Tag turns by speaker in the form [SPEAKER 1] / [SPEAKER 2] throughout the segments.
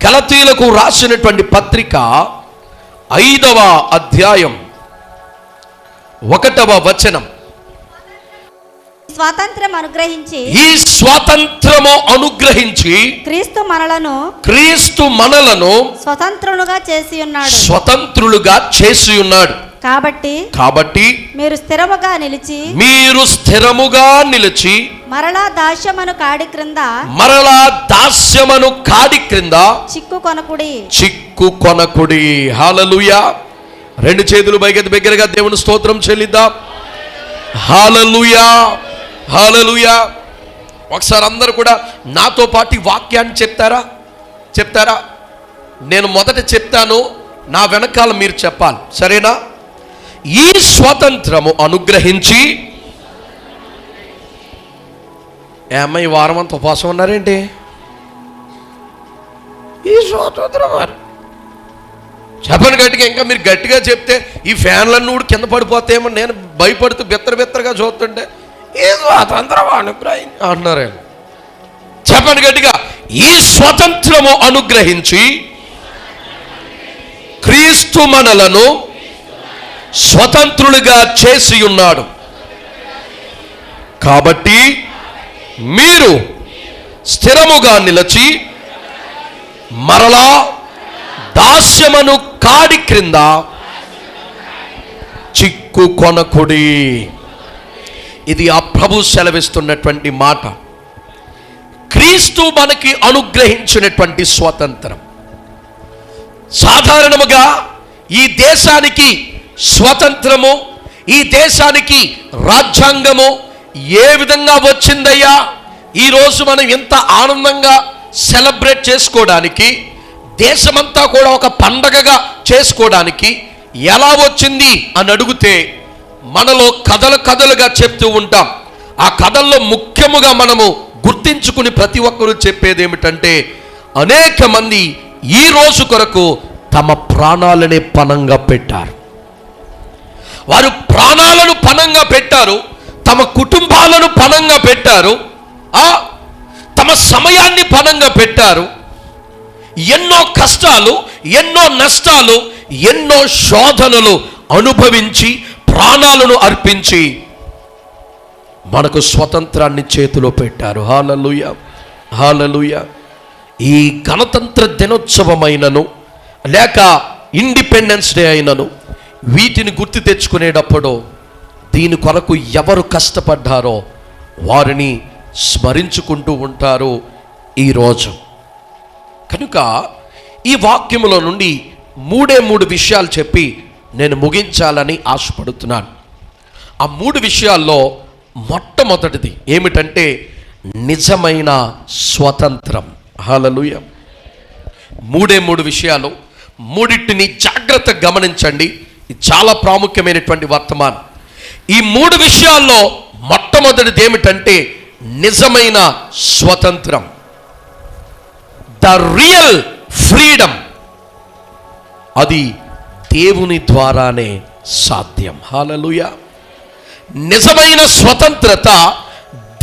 [SPEAKER 1] గలతీయులకు రాసినటువంటి పత్రిక 5వ అధ్యాయం 1వ వచనం.
[SPEAKER 2] స్వాతంత్రం అనుగ్రహించి,
[SPEAKER 1] ఈ స్వాతంత్రము అనుగ్రహించి క్రీస్తు మనలను
[SPEAKER 2] స్వతంత్రులుగా
[SPEAKER 1] చేసి ఉన్నాడు. కాబట్టి
[SPEAKER 2] మీరు
[SPEAKER 1] స్థిరముగా నిలిచి
[SPEAKER 2] మరలా దాస్యమను కాడి క్రింద చిక్కు కొనకుడి.
[SPEAKER 1] హల్లెలూయా. రెండు చేతులు బిగ్గరగా దేవుని స్తోత్రం చెల్లిద్దాం. హల్లెలూయా, హల్లెలూయా. ఒకసారి అందరూ కూడా నాతో పాటు వాక్యాన్ని చెప్తారా? నేను మొదట చెప్తాను, నా వెనకాల మీరు చెప్పాలి, సరేనా? ఈ స్వాతంత్రము అనుగ్రహించి, ఈ వారం అంతా ఉపవాసం ఉన్నారేంటి? ఈ స్వాతంత్రం చెప్పండి గట్టిగా. ఇంకా మీరు గట్టిగా చెప్తే ఈ ఫ్యాన్లన్నీ కూడా కింద పడిపోతాయేమో నేను భయపడుతూ బిత్తరగా చూస్తుంటే ఈ స్వాతంత్రం అనుగ్రహం అంటున్నారు. చెప్పండి గట్టిగా. ఈ స్వాతంత్రము అనుగ్రహించి క్రీస్తు మనలను స్వతంత్రులుగా చేసి ఉన్నాడు. కాబట్టి మీరు స్థిరముగా నిలిచి మరలా దాస్యమను కాడి క్రింద చిక్కు కొనకుడి. ఇది ఆ ప్రభు సెలవిస్తున్నటువంటి మాట. క్రీస్తు మనకి అనుగ్రహించినటువంటి స్వాతంత్రం. సాధారణముగా ఈ దేశానికి స్వతంత్రము, ఈ దేశానికి రాజ్యాంగము ఏ విధంగా వచ్చిందయ్యా, ఈరోజు మనం ఎంత ఆనందంగా సెలబ్రేట్ చేసుకోవడానికి, దేశమంతా కూడా ఒక పండగగా చేసుకోవడానికి ఎలా వచ్చింది అని అడిగితే మనలో కథలుగా చెప్తూ ఉంటాం. ఆ కథల్లో ముఖ్యముగా మనము గుర్తించుకుని ప్రతి ఒక్కరూ చెప్పేది ఏమిటంటే, అనేక మంది ఈ రోజు కొరకు తమ ప్రాణాలనే పణంగా పెట్టారు. వారు ప్రాణాలను పణంగా పెట్టారు, తమ కుటుంబాలను పణంగా పెట్టారు, తమ సమయాన్ని పణంగా పెట్టారు. ఎన్నో కష్టాలు, ఎన్నో నష్టాలు, ఎన్నో శోధనలు అనుభవించి ప్రాణాలను అర్పించి మనకు స్వతంత్రాన్ని చేతిలో పెట్టారు. హల్లెలూయా, హల్లెలూయా. ఈ గణతంత్ర దినోత్సవమైనను లేక ఇండిపెండెన్స్ డే అయినను వీటిని గుర్తు తెచ్చుకునేటప్పుడు దీని కొరకు ఎవరు కష్టపడ్డారో వారిని స్మరించుకుంటూ ఉంటారు ఈరోజు. కనుక ఈ వాక్యములో నుండి మూడు విషయాలు చెప్పి నేను ముగించాలని ఆశపడుతున్నాను. ఆ 3 విషయాల్లో మొట్టమొదటిది ఏమిటంటే నిజమైన స్వతంత్రం. హల్లెలూయా. 3 విషయాలు, మూడింటిని జాగ్రత్తగా గమనించండి. ఇది చాలా ప్రాముఖ్యమైనటువంటి వర్తమానం. ఈ 3 విషయాల్లో మొట్టమొదటిది ఏమిటంటే నిజమైన స్వతంత్రం. The real freedom. అది దేవుని ద్వారానే సాధ్యం. హల్లెలూయా. నిజమైన స్వతంత్రత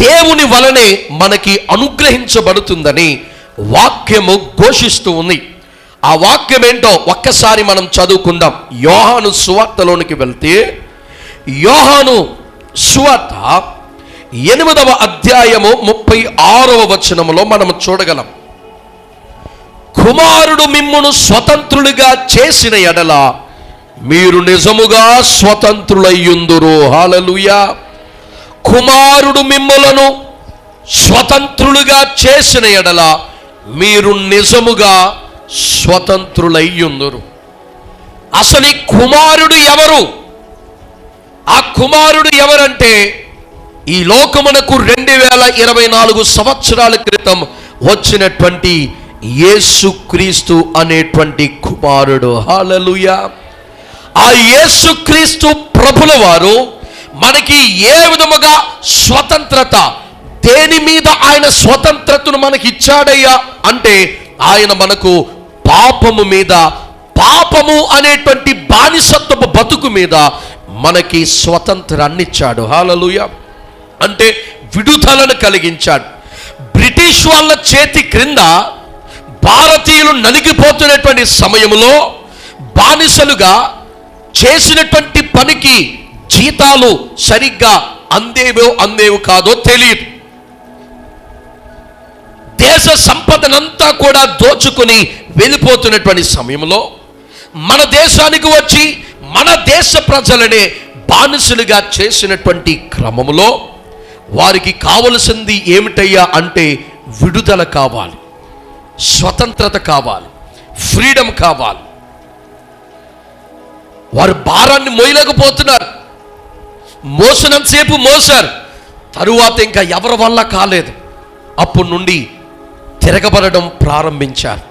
[SPEAKER 1] దేవుని వలనే మనకి అనుగ్రహించబడుతుందని వాక్యము ఘోషిస్తూ ఉంది. ఆ వాక్యం ఏంటో ఒక్కసారి మనం చదువుకుందాం. యోహాను సువార్తలోనికి వెళ్తే, యోహాను సువార్త 8వ అధ్యాయము 36వ వచనములో మనం చూడగలం. కుమారుడు మిమ్మును స్వతంత్రులుగా చేసిన ఎడల మీరు నిజముగా స్వతంత్రులయ్యుందురు. హల్లెలూయా. కుమారుడు మిమ్ములను స్వతంత్రులుగా చేసిన ఎడల మీరు నిజముగా స్వతంత్రులయ్యుందురు. అసలు ఈ కుమారుడు ఎవరు? ఆ కుమారుడు ఎవరంటే ఈ లోకమునకు 2024 సంవత్సరాల క్రితం వచ్చినటువంటి యేసుక్రీస్తు అనేటువంటి కుమారుడు. హల్లెలూయా. ఆ యేసుక్రీస్తు ప్రభుల వారు మనకి ఏ విధముగా స్వతంత్రత, దేని మీద ఆయన స్వతంత్రతను మనకి ఇచ్చాడయ్యా అంటే ఆయన మనకు పాపము మీద, పాపము అనేటువంటి బానిసత్వపు బతుకు మీద మనకి స్వతంత్రాన్ని ఇచ్చాడు. హల్లెలూయా. అంటే విడుదలను కలిగించాడు. బ్రిటిష్ వాళ్ళ చేతి క్రింద భారతీయులు నలిగిపోతున్నటువంటి సమయంలో బానిసలుగా చేసినటువంటి పనికి జీతాలు సరిగ్గా అందేవో కాదో తెలియదు. దేశ సంపదనంతా కూడా దోచుకుని వెళ్ళిపోతున్నటువంటి సమయంలో మన దేశానికి వచ్చి మన దేశ ప్రజలనే బానిసలుగా చేసినటువంటి క్రమంలో వారికి కావలసింది ఏమిటయ్యా అంటే విడుదల కావాలి, స్వతంత్రత కావాలి, ఫ్రీడమ్ కావాలి. వారు భారాన్ని మోయలేకపోతున్నారు. మోసినంతసేపు మోసారు, తరువాత ఇంకా ఎవరి వల్ల కాలేదు. అప్పటి నుండి తిరగబడడం ప్రారంభించారు.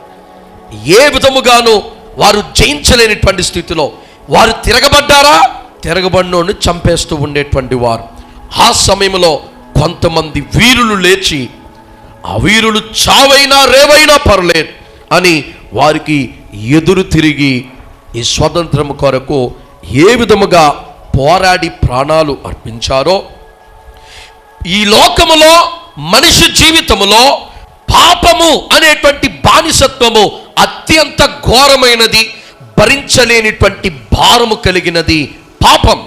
[SPEAKER 1] ఏ విధముగానూ వారు జయించలేనిటువంటి స్థితిలో వారు తిరగబడ్డారా, తిరగబడినోడిని చంపేస్తూ ఉండేటువంటి వారు. ఆ సమయంలో కొంతమంది వీరులు లేచి ఆ వీరులు చావైనా రేవైనా పర్లేదు అని వారికి ఎదురు తిరిగి ఈ స్వతంత్రం కొరకు ఏ విధముగా పోరాడి ప్రాణాలు అర్పించారో, ఈ లోకములో మనిషి జీవితములో పాపము అనేటువంటి బానిసత్వము అత్యంత ఘోరమైనది, భరించలేనిటువంటి భారము కలిగినది. పాపం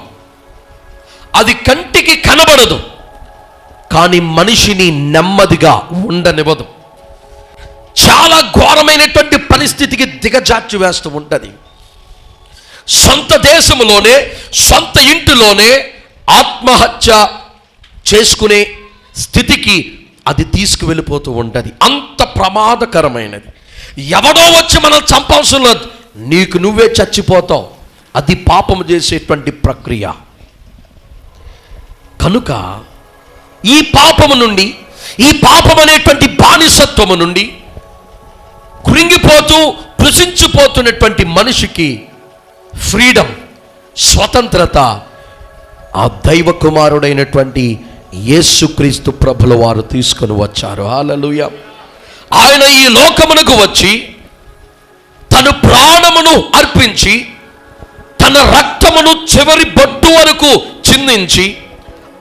[SPEAKER 1] అది కంటికి కనబడదు, కానీ మనిషిని నెమ్మదిగా ఉండనివ్వదు. చాలా ఘోరమైనటువంటి పరిస్థితికి దిగజార్చి వేస్తూ ఉంటుంది. సొంత దేశంలోనే, సొంత ఇంటిలోనే ఆత్మహత్య చేసుకునే స్థితికి అది తీసుకువెళ్ళిపోతూ ఉంటుంది. అంత ప్రమాదకరమైనది. ఎవడో వచ్చి మనం చంపవసరం లేదు, నీకు నువ్వే చచ్చిపోతావు. అది పాపము చేసేటువంటి ప్రక్రియ. కనుక ఈ పాపము నుండి, ఈ పాపం అనేటువంటి బానిసత్వము నుండి కృంగిపోతూ కృషించిపోతున్నటువంటి మనిషికి ఫ్రీడమ్, స్వతంత్రత ఆ దైవ కుమారుడైనటువంటి యేసుక్రీస్తు ప్రభుల వారు తీసుకొని వచ్చారు. హల్లెలూయా. ఆయన ఈ లోకమునకు వచ్చి తన ప్రాణమును అర్పించి తన రక్తమును చివరి బొట్టు వరకు చిందించి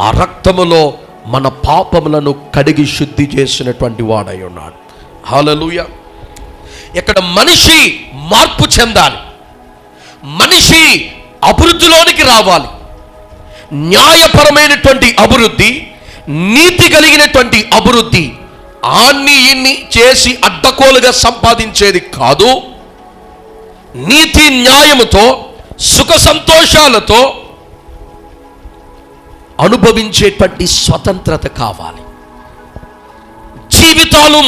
[SPEAKER 1] ఆ రక్తములో మన పాపములను కడిగి శుద్ధి చేసినటువంటి వాడై ఉన్నాడు. హల్లెలూయా. ఇక్కడ మనిషి మార్పు చెందాలి, మనిషి అభివృద్ధిలోనికి రావాలి. న్యాయపరమైనటువంటి అభివృద్ధి, నీతి కలిగినటువంటి అభివృద్ధి ఆన్ని ఇన్ని చేసి అడ్డకోలుగా సంపాదించేది కాదు. నీతి న్యాయముతో సుఖ సంతోషాలతో అనుభవించేటువంటి స్వతంత్రత కావాలి. జీవితాలు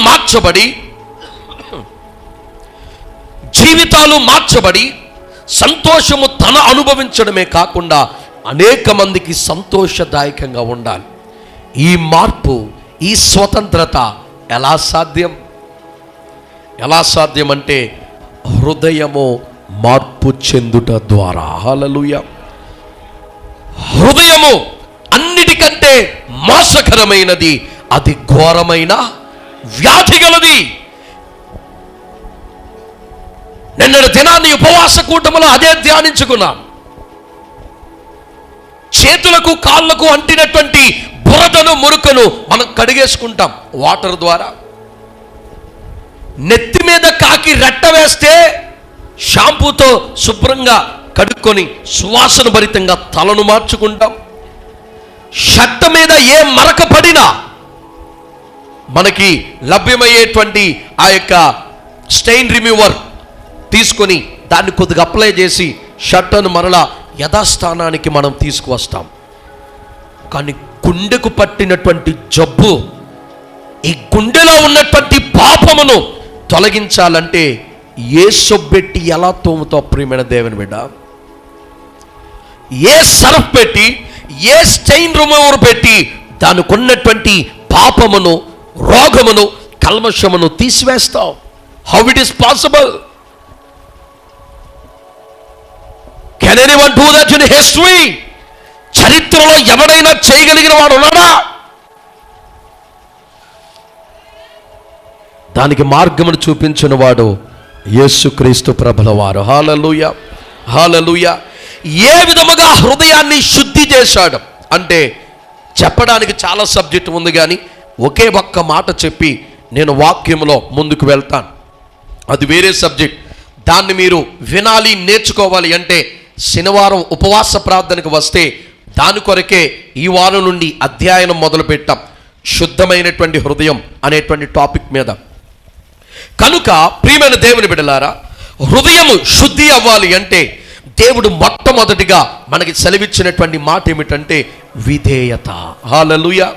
[SPEAKER 1] మార్చబడి సంతోషము తన అనుభవించడమే కాకుండా అనేక మందికి సంతోషదాయకంగా ఉండాలి. ఈ మార్పు, ఈ స్వతంత్రత ఎలా సాధ్యం అంటే హృదయము మార్పు చెందుట ద్వారా. హల్లెలూయా. హృదయము అన్నిటికంటే మోసకరమైనది, అది ఘోరమైన వ్యాధి గలది. నిన్నటి దినాన్ని ఉపవాస కూటములో అదే ధ్యానించుకున్నాం. చేతులకు కాళ్ళకు అంటినటువంటి బురదను మురుకను మనం కడిగేసుకుంటాం వాటర్ ద్వారా. నెత్తి మీద కాకి రెట్ట వేస్తే షాంపూతో శుభ్రంగా కడుక్కొని సువాసన భరితంగా తలను మార్చుకుంటాం. షర్ట్ మీద ఏ మరక పడినా మనకి లభ్యమయ్యేటువంటి ఆ యొక్క స్టెయిన్ రిమూవర్ తీసుకొని దాన్ని కొద్దిగా అప్లై చేసి షర్టును మరలా యథాస్థానానికి మనం తీసుకువస్తాం. కానీ గుండెకు పట్టినటువంటి జబ్బు, ఈ గుండెలో ఉన్నటువంటి పాపమును తొలగించాలంటే ఏ సొబ్బెట్టి ఎలా తోముతావు ప్రియమైన దేవుని బిడ్డ? ఏ సర్ఫ్ పెట్టి, ఏ స్టెయిన్ రిమూవర్ పెట్టి దానికి ఉన్నటువంటి పాపమును, రోగమును, కల్మషమును తీసివేస్తావు? How it is possible? Can anyone do that in history? చరిత్రలో ఎవడైనా చేయగలిగిన వాడు ఉన్నాడా? దానికి మార్గమును చూపించిన వాడు యేసుక్రీస్తు ప్రభుల వారు. హల్లెలూయా, హల్లెలూయా. ఏ విధముగా హృదయాన్ని శుద్ధి చేశాడు అంటే చెప్పడానికి చాలా సబ్జెక్ట్ ఉంది, కానీ ఒకే ఒక్క మాట చెప్పి నేను వాక్యంలో ముందుకు వెళ్తాను. అది వేరే సబ్జెక్ట్. దాన్ని మీరు వినాలి, నేర్చుకోవాలి అంటే శనివారం ఉపవాస ప్రార్థనకు వస్తే దాని కొరకే ఈ వారం నుండి అధ్యయనం మొదలు పెట్టాం, శుద్ధమైనటువంటి హృదయం అనేటువంటి టాపిక్ మీద. కనుక ప్రియమైన దేవుని బిడ్డలారా, హృదయము శుద్ధి అవ్వాలి అంటే దేవుడు మొట్టమొదటిగా మనకి సెలవిచ్చినటువంటి మాట ఏమిటంటే విధేయత. హల్లెలూయా.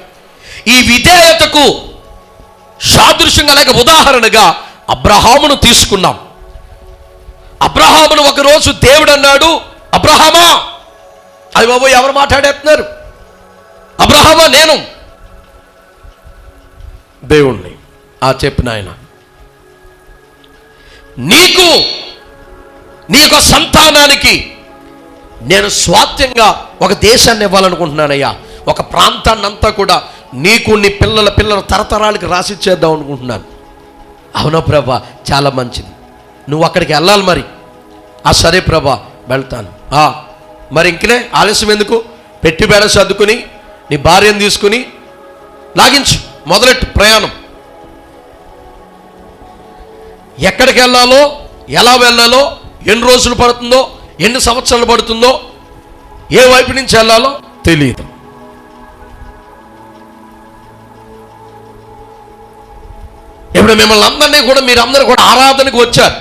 [SPEAKER 1] ఈ విధేయతకు సాదృశ్యంగా లేక ఉదాహరణగా అబ్రహామును తీసుకున్నాం. అబ్రహామును ఒకరోజు దేవుడు అన్నాడు, అబ్రహామా, అది బాబు ఎవరు మాట్లాడేస్తున్నారు? అబ్రహామా, నేను దేవుణ్ణి. చెప్పిన ఆయన, నీకు సంతానానికి నేను స్వాస్థ్యంగా ఒక దేశాన్ని ఇవ్వాలనుకుంటున్నానయ్యా, ఒక ప్రాంతాన్ని అంతా కూడా నీకు నీ పిల్లల తరతరాలకి రాసిచ్చేద్దాం అనుకుంటున్నాను. అవునా ప్రభా, చాలా మంచిది, నువ్వు అక్కడికి వెళ్ళాలి మరి. సరే ప్రభా, వెళ్తాను. మరి ఇంకనే ఆలస్యం ఎందుకు? పెట్టి బేడ సర్దుకుని నీ భార్యను తీసుకుని లాగించు, మొదలెట్టు ప్రయాణం. ఎక్కడికి వెళ్ళాలో, ఎలా వెళ్ళాలో, ఎన్ని రోజులు పడుతుందో, ఎన్ని సంవత్సరాలు పడుతుందో, ఏ వైపు నుంచి వెళ్ళాలో తెలియదు. ఇప్పుడు మిమ్మల్ని అందరినీ కూడా, మీరందరూ కూడా ఆరాధనకు వచ్చారు.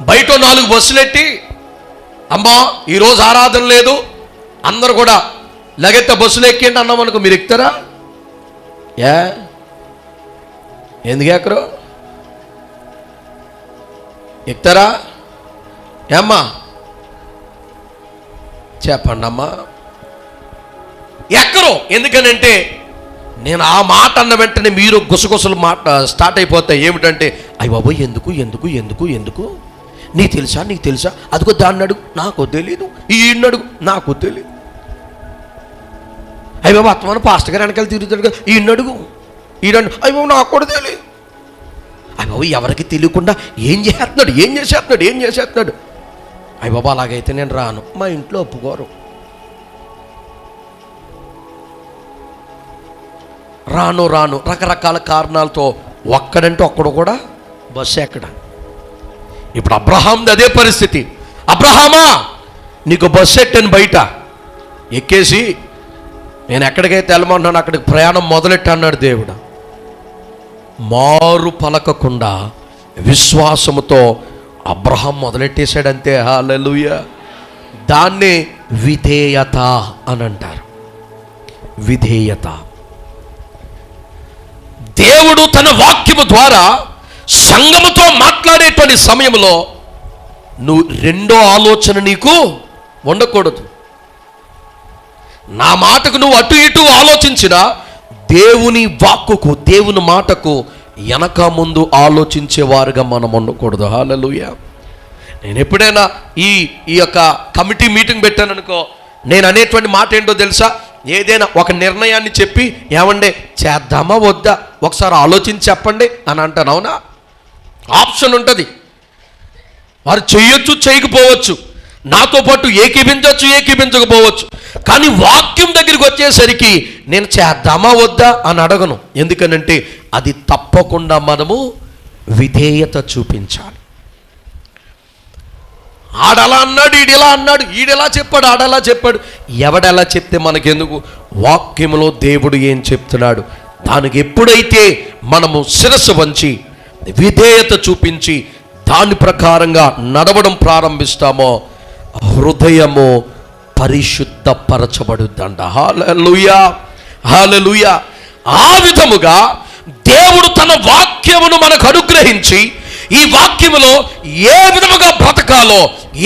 [SPEAKER 1] బయట 4 బస్సులెట్టి, అమ్మా ఈరోజు ఆరాధన లేదు, అందరు కూడా లగెత్త బస్సులు ఎక్కండి అన్నాం అనుకో, మీరు ఎక్కుతారా? ఎందుకు ఎక్కరు? ఎక్కుతారా? ఏమ్మా చెప్పండి అమ్మా. ఎక్కరు. ఎందుకనంటే నేను ఆ మాట అన్న వెంటనే మీరు గుసగుసలు మాట స్టార్ట్ అయిపోతాయి. ఏమిటంటే, అయ్య బాబోయ్, ఎందుకు ఎందుకు ఎందుకు ఎందుకు నీకు తెలుసా, అదిగో దాన్ని అడుగు, నాకు తెలీదు, ఈయన్ని అడుగు, నాకు తెలీదు. అయ్య బాబు, అత్తమాన పాస్టర్ గారు వెనకాల తిరుగుతాడు కదా, ఈయన్ని అడుగు, ఈయన, అయ్య బాబు నాకు కూడా తెలియదు. అయ్య బాబు, ఎవరికి తెలియకుండా ఏం చేసేస్తున్నాడు. అయ్య బాబు, అలాగైతే నేను రాను, మా ఇంట్లో ఒప్పుకోరు. రాను రకరకాల కారణాలతో ఒక్కడంటే ఒక్కడు కూడా బస్సు ఎక్కడ. ఇప్పుడు అబ్రహాంది అదే పరిస్థితి. అబ్రహామా, నీకు బస్సు ఎట్టాను, బయట ఎక్కేసి నేను ఎక్కడికైతే వెళ్ళమంటున్నాను అక్కడికి ప్రయాణం మొదలెట్ట అన్నాడు దేవుడు. మారు పలకకుండా విశ్వాసముతో అబ్రహాం మొదలెట్టేశాడంతే. హల్లెలూయా. దాన్నే విధేయత అని అంటారు. విధేయత. దేవుడు తన వాక్యము ద్వారా సంఘముతో మాట్లాడేటువంటి సమయంలో నువ్వు రెండో ఆలోచన నీకు ఉండకూడదు. నా మాటకు నువ్వు అటు ఇటు ఆలోచించినా దేవుని వాక్కుకు, దేవుని మాటకు వెనక ముందు ఆలోచించేవారుగా మనం ఉండకూడదు. హల్లెలూయా. నేను ఎప్పుడైనా ఈ యొక్క కమిటీ మీటింగ్ పెట్టాను అనుకో, నేను అనేటువంటి మాట ఏంటో తెలుసా? ఏదైనా ఒక నిర్ణయాన్ని చెప్పి, ఏమండే చేద్దామా వద్దా ఒకసారి ఆలోచించి చెప్పండి అని అంటాను. అవునా? ఆప్షన్ ఉంటుంది. వారు చేయొచ్చు, చేయకపోవచ్చు, నాతో పాటు ఏకీపించకపోవచ్చు. కానీ వాక్యం దగ్గరికి వచ్చేసరికి నేను చేద్దామా వద్దా అని అడగను. ఎందుకనంటే అది తప్పకుండా మనము విధేయత చూపించాలి. ఆడలా అన్నాడు, ఈడిలా అన్నాడు, ఈడెలా చెప్పాడు, ఆడలా చెప్పాడు, ఎవడెలా చెప్తే మనకెందుకు? వాక్యములో దేవుడు ఏం చెప్తున్నాడు దానికి ఎప్పుడైతే మనము శిరస్సు వంచి విధేయత చూపించి దాని ప్రకారంగా నడవడం ప్రారంభిస్తామో హృదయము పరిశుద్ధపరచబడుద్దంట. హల్లెలూయా, హల్లెలూయా. ఆ విధముగా దేవుడు తన వాక్యమును మనకు అనుగ్రహించి ఈ వాక్యములో ఏ విధముగా బ్రతకాలో,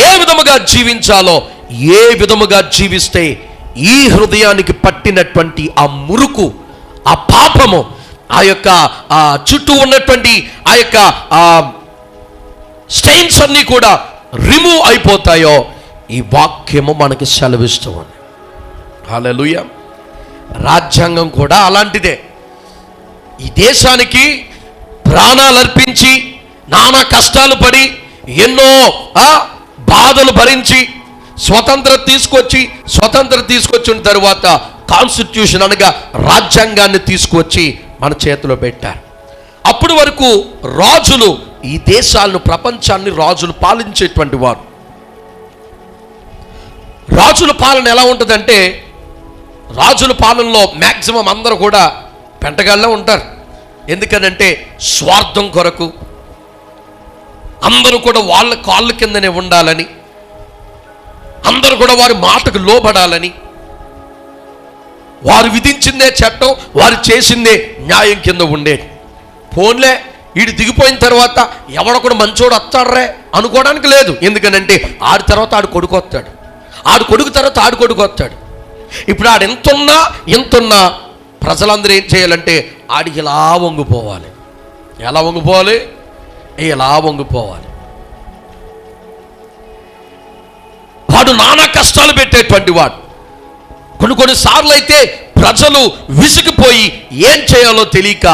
[SPEAKER 1] ఏ విధముగా జీవించాలో, ఏ విధముగా జీవిస్తే ఈ హృదయానికి పట్టినటువంటి ఆ మురుకు, ఆ పాపము, ఆ యొక్క చుట్టూ ఉన్నటువంటి ఆ యొక్క స్టెయిన్స్ అన్నీ కూడా రిమూవ్ అయిపోతాయో ఈ వాక్యము మనకి సెలవిస్తూ ఉంది. హల్లెలూయా. రాజ్యాంగం కూడా అలాంటిదే. ఈ దేశానికి ప్రాణాలు అర్పించి నానా కష్టాలు పడి ఎన్నో బాధలు భరించి స్వతంత్రం తీసుకొచ్చిన తరువాత కాన్స్టిట్యూషన్ అనగా రాజ్యాంగాన్ని తీసుకొచ్చి మన చేతిలో పెట్టారు. అప్పటి వరకు రాజులు ఈ దేశాలను, ప్రపంచాన్ని రాజులు పాలించేటువంటి వారు. రాజుల పాలన ఎలా ఉంటుందంటే, రాజుల పాలనలో మ్యాక్సిమం అందరూ కూడా పెంటగాళ్ళే ఉంటారు. ఎందుకనంటే స్వార్థం కొరకు, అందరూ కూడా వాళ్ళ కాళ్ళ కిందనే ఉండాలని, అందరూ కూడా వారి మాటకు లోబడాలని, వారు విధించిందే చట్టం, వారు చేసిందే న్యాయం కింద ఉండేది. ఫోన్లే వీడు దిగిపోయిన తర్వాత ఎవడొకడు మంచోడు వస్తాడరే అనుకోవడానికి లేదు. ఎందుకనంటే ఆడి తర్వాత ఆడు కొడుకు వస్తాడు, ఆడు కొడుకు తర్వాత ఆడు కొడుకు వస్తాడు. ఇప్పుడు ఆడు ఎంతున్నా ప్రజలందరూ ఏం చేయాలంటే ఆడికి ఇలా వంగిపోవాలి. ఎలా వంగిపోవాలి? ఇలా వంగిపోవాలి. వాడు నానా కష్టాలు పెట్టేటువంటి వాడు. కొన్నిసార్లు అయితే ప్రజలు విసిగిపోయి ఏం చేయాలో తెలియక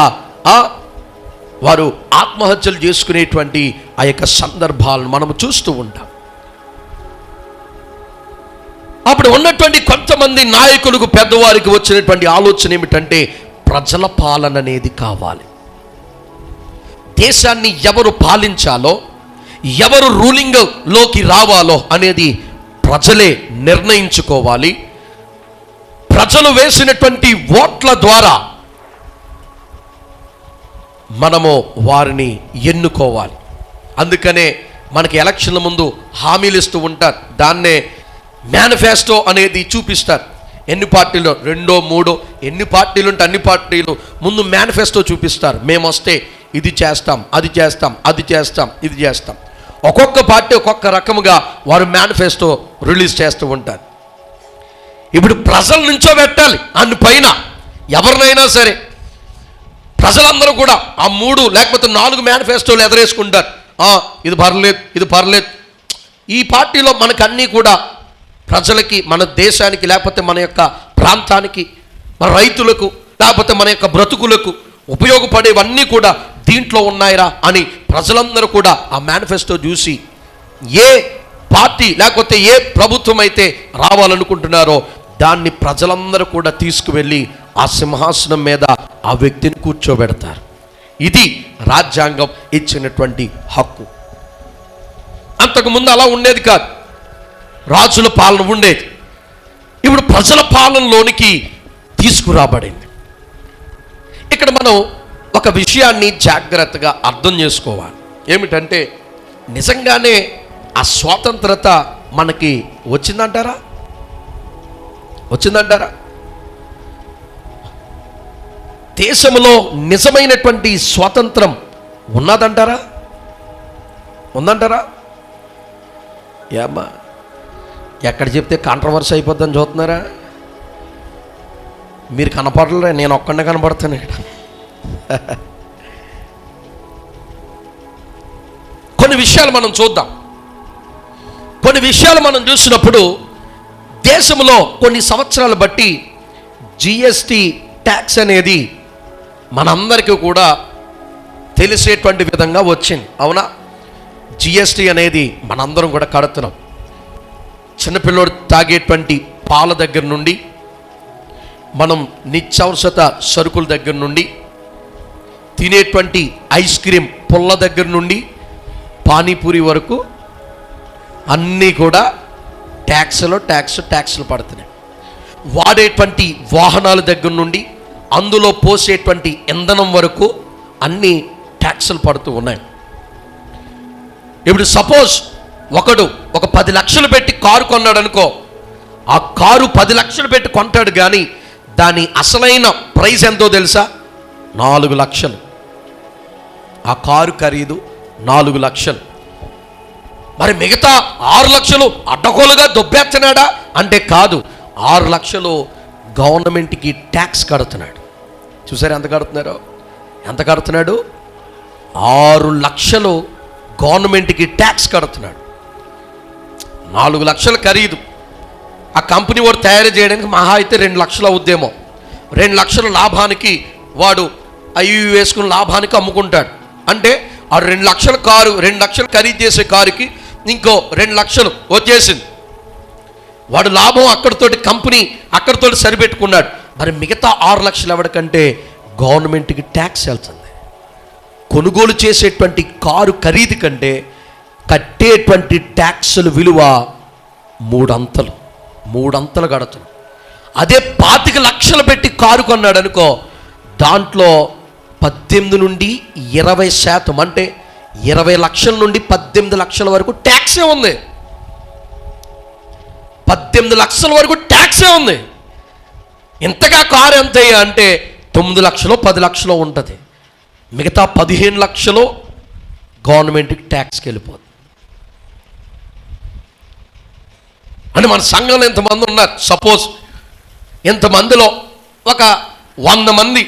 [SPEAKER 1] వారు ఆత్మహత్యలు చేసుకునేటువంటి ఆ యొక్క సందర్భాలను మనం చూస్తూ ఉంటాం. అప్పుడు ఉన్నటువంటి కొంతమంది నాయకులకు, పెద్దవారికి వచ్చినటువంటి ఆలోచన ఏమిటంటే ప్రజల పాలన అనేది కావాలి. దేశాన్ని ఎవరు పాలించాలో, ఎవరు రూలింగ్ లోకి రావాలో అనేది ప్రజలే నిర్ణయించుకోవాలి. ప్రజలు వేసినటువంటి ఓట్ల ద్వారా మనము వారిని ఎన్నుకోవాలి. అందుకనే మనకి ఎలక్షన్ల ముందు హామీలు ఇస్తూ ఉంటారు. దాన్నే మేనిఫెస్టో అనేది చూపిస్తారు. ఎన్ని పార్టీలు, 2, 3 ఎన్ని పార్టీలు ఉంటే అన్ని పార్టీలు ముందు మేనిఫెస్టో చూపిస్తారు. మేము వస్తే ఇది చేస్తాం, అది చేస్తాం, అది చేస్తాం, ఇది చేస్తాం. ఒక్కొక్క పార్టీ ఒక్కొక్క రకముగా వారు మేనిఫెస్టో రిలీజ్ చేస్తూ ఉంటారు. ఇప్పుడు ప్రజల నుంచో పెట్టాలి అన్ని పైన. ఎవరినైనా సరే ప్రజలందరూ కూడా ఆ 3 లేకపోతే 4 మేనిఫెస్టోలు ఎదురేసుకుంటారు. ఇది పర్లేదు, ఇది పర్లేదు. ఈ పార్టీలో మనకు అన్నీ కూడా ప్రజలకి, మన దేశానికి, లేకపోతే మన యొక్క ప్రాంతానికి, మన రైతులకు, లేకపోతే మన యొక్క బ్రతుకులకు ఉపయోగపడేవన్నీ కూడా దీంట్లో ఉన్నాయిరా అని ప్రజలందరూ కూడా ఆ మేనిఫెస్టో చూసి ఏ పార్టీ లేకపోతే ఏ ప్రభుత్వం అయితే రావాలనుకుంటున్నారో దాన్ని ప్రజలందరూ కూడా తీసుకువెళ్ళి ఆ సింహాసనం మీద ఆ వ్యక్తిని కూర్చోబెడతారు. ఇది రాజ్యాంగం ఇచ్చినటువంటి హక్కు. అంతకుముందు అలా ఉండేది కాదు, రాజుల పాలన ఉండేది. ఇప్పుడు ప్రజల పాలనలోనికి తీసుకురాబడింది. ఇక్కడ మనం ఒక విషయాన్ని జాగ్రత్తగా అర్థం చేసుకోవాలి. ఏమిటంటే నిజంగానే ఆ స్వాతంత్రత మనకి వచ్చిందంటారా? దేశంలో నిజమైనటువంటి స్వాతంత్రం ఉందంటారా? ఏమ్మా, ఎక్కడ చెప్తే కాంట్రవర్సీ అయిపోద్దని చూస్తున్నారా? మీరు కనపడలే, నేను ఒక్కడే కనపడతాను ఇక్కడ. కొన్ని విషయాలు మనం చూద్దాం. కొన్ని విషయాలు మనం చూసినప్పుడు దేశంలో కొన్ని సంవత్సరాలు బట్టి జిఎస్టి ట్యాక్స్ అనేది మనందరికీ కూడా తెలిసేటువంటి విధంగా వచ్చింది. అవునా? జిఎస్టి అనేది మనందరం కూడా కడుతున్నాం. చిన్నపిల్లోడు తాగేటువంటి పాల దగ్గర నుండి, మనం నిత్యావసర సరుకుల దగ్గర నుండి, తినేటువంటి ఐస్ క్రీమ్ పుల్ల దగ్గర నుండి, పానీపూరి వరకు అన్నీ కూడా ట్యాక్సులు పడుతున్నాయి. వాడేటువంటి వాహనాల దగ్గర నుండి, అందులో పోసేటువంటి ఇంధనం వరకు అన్ని ట్యాక్సులు పడుతూ ఉన్నాయి. ఇప్పుడు సపోజ్ ఒకడు ఒక 10 లక్షలు పెట్టి కారు కొన్నాడు అనుకో, ఆ కారు 10 లక్షలు పెట్టి కొంటాడు, కానీ దాని అసలైన ప్రైస్ ఎంతో తెలుసా? 4 లక్షలు. ఆ కారు ఖరీదు 4 లక్షలు. మరి మిగతా 6 లక్షలు అడ్డగోలుగా దొబ్బేస్తున్నాడా అంటే కాదు, 6 లక్షలు గవర్నమెంట్కి ట్యాక్స్ కడుతున్నాడు. చూసారు ఎంత కడుతున్నాడు? 6 లక్షలు గవర్నమెంట్కి ట్యాక్స్ కడుతున్నాడు. 4 లక్షలు ఖరీదు. ఆ కంపెనీ వాడు తయారు చేయడానికి మహా అయితే 2 లక్షలు అవుద్దేమో. 2 లక్షల లాభానికి వాడు అవి వేసుకుని లాభానికి అమ్ముకుంటాడు. అంటే ఆ 2 లక్షల కారు, 2 లక్షలు ఖరీదు చేసే కారుకి ఇంకో 2 లక్షలు వచ్చేసింది. వాడు లాభం అక్కడితోటి, కంపెనీ అక్కడితోటి సరిపెట్టుకున్నాడు. మరి మిగతా 6 లక్షలు ఎవరికంటే గవర్నమెంట్కి ట్యాక్స్ వెళ్తుంది. కొనుగోలు చేసేటువంటి కారు ఖరీదు కంటే కట్టేటువంటి ట్యాక్సుల విలువ మూడంతలు కడతాం. అదే 25 లక్షలు పెట్టి కారు కొన్నాడు అనుకో, దాంట్లో 18 నుండి 20% అంటే 20 లక్షల నుండి 18 లక్షల వరకు ట్యాక్సే ఉంది. 18 లక్షల వరకు ట్యాక్సే ఉంది. ఇంతగా కారు ఎంత అంటే 9 లక్షలు 10 లక్షలు ఉంటుంది. మిగతా 15 లక్షలు గవర్నమెంట్కి ట్యాక్స్కి వెళ్ళిపోతుంది. అంటే మన సంఘంలో ఎంతమంది ఉన్నారు? సపోజ్ ఎంతమందిలో ఒక 100 మంది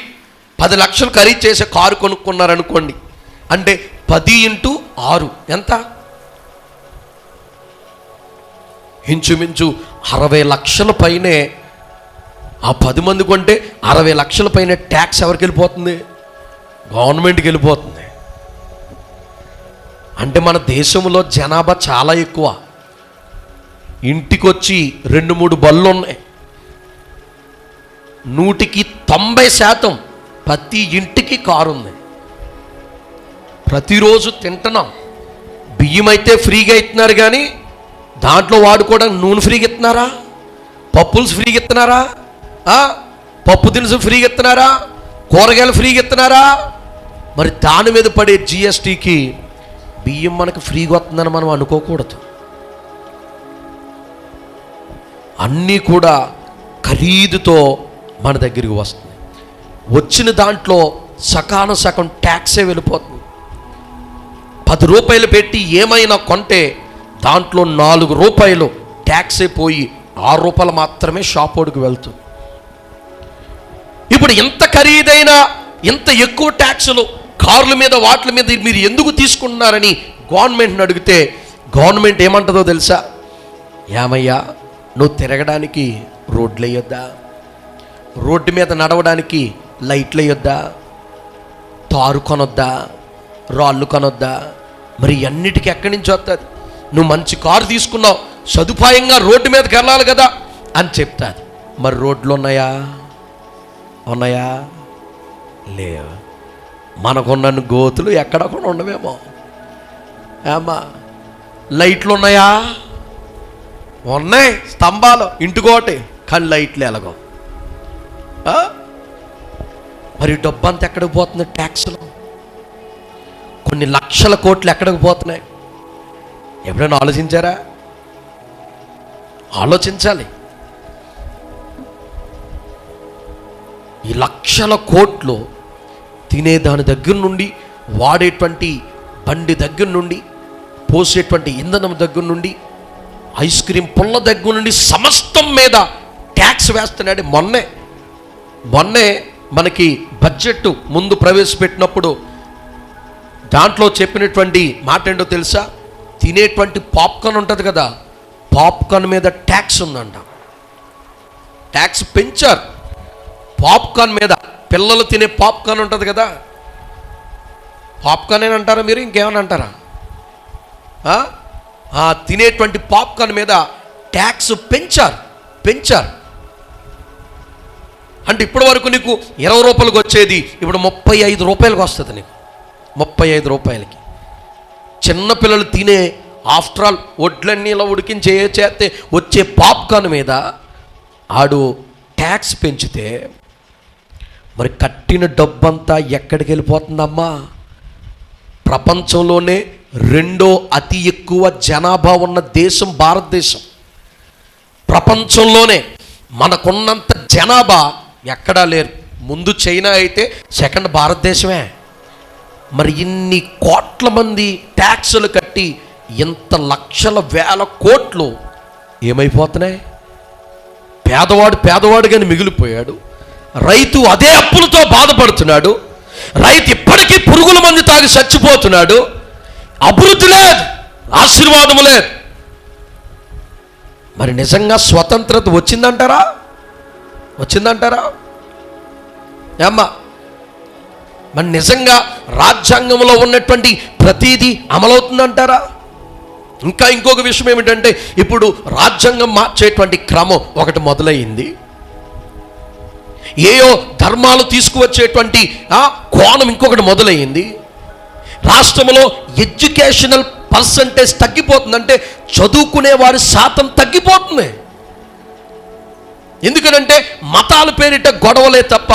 [SPEAKER 1] 10 లక్షలు ఖరీదు చేసే కారు కొనుక్కున్నారనుకోండి. అంటే 10 × 6 ఎంత? ఇంచుమించు 60 లక్షల పైనే. ఆ 10 మంది కొంటే 60 లక్షల పైన ట్యాక్స్ ఎవరికి వెళ్ళిపోతుంది? గవర్నమెంట్కి వెళ్ళిపోతుంది. అంటే మన దేశంలో జనాభా చాలా ఎక్కువ. ఇంటికొచ్చి 2-3 బళ్ళు ఉన్నాయి. 100% ప్రతి ఇంటికి కారు ఉంది. ప్రతిరోజు తింటున్నాం. బియ్యం అయితే ఫ్రీగా ఇస్తున్నారు, కానీ దాంట్లో వాడుకోవడానికి నూనె ఫ్రీగా ఇస్తున్నారా? పప్పులు ఫ్రీగా ఇస్తున్నారా? పప్పు దినుసులు ఫ్రీగా ఇస్తున్నారా? కూరగాయలు ఫ్రీగా ఇస్తున్నారా? మరి దాని మీద పడే జిఎస్టీకి బియ్యం మనకు ఫ్రీగా వస్తుందని మనం అనుకోకూడదు. అన్నీ కూడా ఖరీదుతో మన దగ్గరికి వస్తుంది. వచ్చిన దాంట్లో సగం ట్యాక్సే వెళ్ళిపోతుంది. 10 రూపాయలు పెట్టి ఏమైనా కొంటే దాంట్లో 4 రూపాయలు ట్యాక్సే పోయి 6 రూపాయలు మాత్రమే షాపోడికి వెళ్తుంది. ఇప్పుడు ఎంత ఖరీదైన ఎంత ఎక్కువ ట్యాక్సులు కార్ల మీద వాటి మీద మీరు ఎందుకు తీసుకుంటున్నారని గవర్నమెంట్ని అడిగితే గవర్నమెంట్ ఏమంటుందో తెలుసా? ఏమయ్యా, నువ్వు తిరగడానికి రోడ్లు వేయొద్దా? రోడ్డు మీద నడవడానికి లైట్లు వేయొద్దా? తారు కొనొద్దా? రాళ్ళు కొనొద్దా? మరి అన్నిటికీ ఎక్కడి నుంచి వస్తుంది? నువ్వు మంచి కారు తీసుకున్నావు, సదుపాయంగా రోడ్డు మీదకి వెళ్ళాలి కదా అని చెప్తాది. మరి రోడ్లు ఉన్నాయా? లేవు. మనకున్న గోతులు ఎక్కడ కూడా ఉండవేమో. ఏమా లైట్లు ఉన్నాయా? ఉన్నాయి, స్తంభాలు ఇంటికోటి, కానీ లైట్లు ఎలాగో. మరి డబ్బు అంతా ఎక్కడికి పోతుంది? ట్యాక్స్లో కొన్ని లక్షల కోట్లు ఎక్కడికి పోతున్నాయి? ఎప్పుడైనా ఆలోచించారా? ఆలోచించాలి. ఈ లక్షల కోట్లు తినేదాని దగ్గర నుండి, వాడేటువంటి బండి దగ్గర నుండి, పోసేటువంటి ఇంధనం దగ్గర నుండి, ఐస్ క్రీమ్ పుల్ల దగ్గర నుండి సమస్తం మీద ట్యాక్స్ వేస్తున్నాడు. మొన్నే మనకి బడ్జెట్ ముందు ప్రవేశపెట్టినప్పుడు దాంట్లో చెప్పినటువంటి మాట ఏంటో తెలుసా? తినేటువంటి పాప్కార్న్ ఉంటుంది కదా, పాప్కార్న్ మీద ట్యాక్స్ ఉందంట. ట్యాక్స్ పెంచారు పాప్కార్న్ మీద. పిల్లలు తినే పాప్కార్న్ ఉంటుంది కదా, పాప్కార్న్ అని అంటారా మీరు? ఇంకేమైనా అంటారా? తినేటువంటి పాప్కార్న్ మీద ట్యాక్స్ పెంచారు. అంటే ఇప్పటి వరకు నీకు 20 రూపాయలకు వచ్చేది ఇప్పుడు 35 రూపాయలకు వస్తుంది. నీకు 35 రూపాయలకి చిన్నపిల్లలు తినే, ఆఫ్టర్ ఆల్ వడ్లన్నీ ఇలా చేస్తే వచ్చే పాప్కార్న్ మీద ఆడు ట్యాక్స్ పెంచితే మరి కట్టిన డబ్బంతా ఎక్కడికి వెళ్ళిపోతుందమ్మా? ప్రపంచంలోనే 2వ అతి ఎక్కువ జనాభా ఉన్న దేశం భారతదేశం. ప్రపంచంలోనే మనకున్నంత జనాభా ఎక్కడా లేరు. ముందు చైనా అయితే, సెకండ్ భారతదేశమే. మరి ఇన్ని కోట్ల మంది ట్యాక్సులు కట్టి ఇంత లక్షల వేల కోట్లు ఏమైపోతున్నాయి? పేదవాడుగాని మిగిలిపోయాడు. రైతు అదే అప్పులతో బాధపడుతున్నాడు. రైతు ఇప్పటికీ పురుగుల మందు తాగి చచ్చిపోతున్నాడు. అభివృద్ధి లేదు, ఆశీర్వాదము లేదు. మరి నిజంగా స్వతంత్రత వచ్చిందంటారా? ఏమ్మా, మరి నిజంగా రాజ్యాంగంలో ఉన్నటువంటి ప్రతిదీ అమలవుతుందంటారా? ఇంకా ఇంకొక విషయం ఏమిటంటే, ఇప్పుడు రాజ్యాంగం మార్చేటువంటి క్రమం ఒకటి మొదలయ్యింది. ఏయో ధర్మాలు తీసుకువచ్చేటువంటి కోణం ఇంకొకటి మొదలయ్యింది. రాష్ట్రంలో ఎడ్యుకేషనల్ పర్సంటేజ్ తగ్గిపోతుంది, అంటే చదువుకునే వారి శాతం తగ్గిపోతుంది. ఎందుకనంటే మతాల పేరిట గొడవలే తప్ప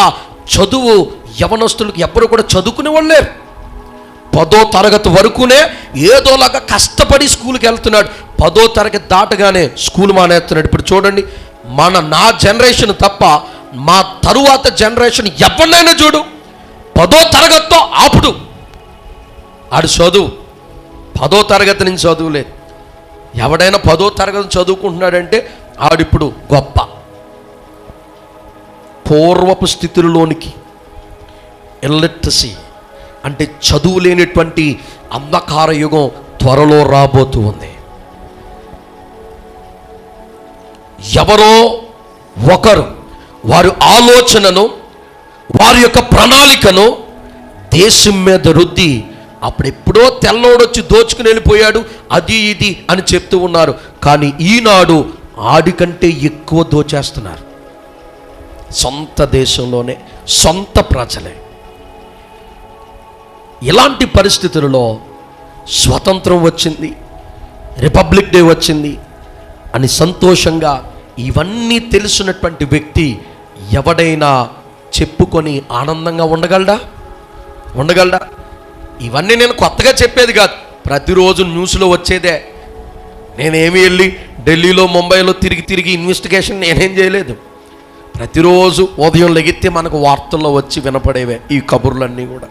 [SPEAKER 1] చదువు యవనస్తులకు ఎవ్వరు కూడా చదువుకునే వాళ్ళు లేరు. 10వ తరగతి వరకునే ఏదోలాగా కష్టపడి స్కూల్కి వెళ్తున్నాడు, 10వ తరగతి దాటగానే స్కూల్ మానేస్తున్నాడు. ఇప్పుడు చూడండి, నా జనరేషన్ తప్ప మా తరువాత జనరేషన్ ఎవరినైనా చూడు, 10వ తరగతితో ఆపుడు. ఆడు చదువు 10వ తరగతి నుంచి చదువులేదు. ఎవడైనా 10వ తరగతి చదువుకుంటున్నాడంటే ఆడిప్పుడు గొప్ప. పూర్వపు స్థితిలోనికి ఇల్లిటరసీ అంటే చదువు లేనటువంటి అంధకార యుగం త్వరలో రాబోతూ ఉంది. ఎవరో ఒకరు వారి ఆలోచనను, వారి యొక్క ప్రణాళికను దేశం మీద రుద్ది అప్పుడెప్పుడో తెల్లోడొచ్చి దోచుకుని వెళ్ళిపోయాడు అది ఇది అని చెప్తూ ఉన్నారు. కానీ ఈనాడు ఆడికంటే ఎక్కువ దోచేస్తున్నారు. సొంత దేశంలోనే సొంత ప్రజలే. ఇలాంటి పరిస్థితులలో స్వతంత్రం వచ్చింది, రిపబ్లిక్ డే వచ్చింది అని సంతోషంగా ఇవన్నీ తెలుసున్నటువంటి వ్యక్తి ఎవడైనా చెప్పుకొని ఆనందంగా ఉండగలడా? ఇవన్నీ నేను కొత్తగా చెప్పేది కాదు, ప్రతిరోజు న్యూస్లో వచ్చేదే. నేనేమి వెళ్ళి ఢిల్లీలో ముంబైలో తిరిగి ఇన్వెస్టిగేషన్ నేనేం చేయలేదు. ప్రతిరోజు ఉదయం లెగితే మనకు వార్తల్లో వచ్చి వినపడేవే ఈ కబుర్లన్నీ కూడా.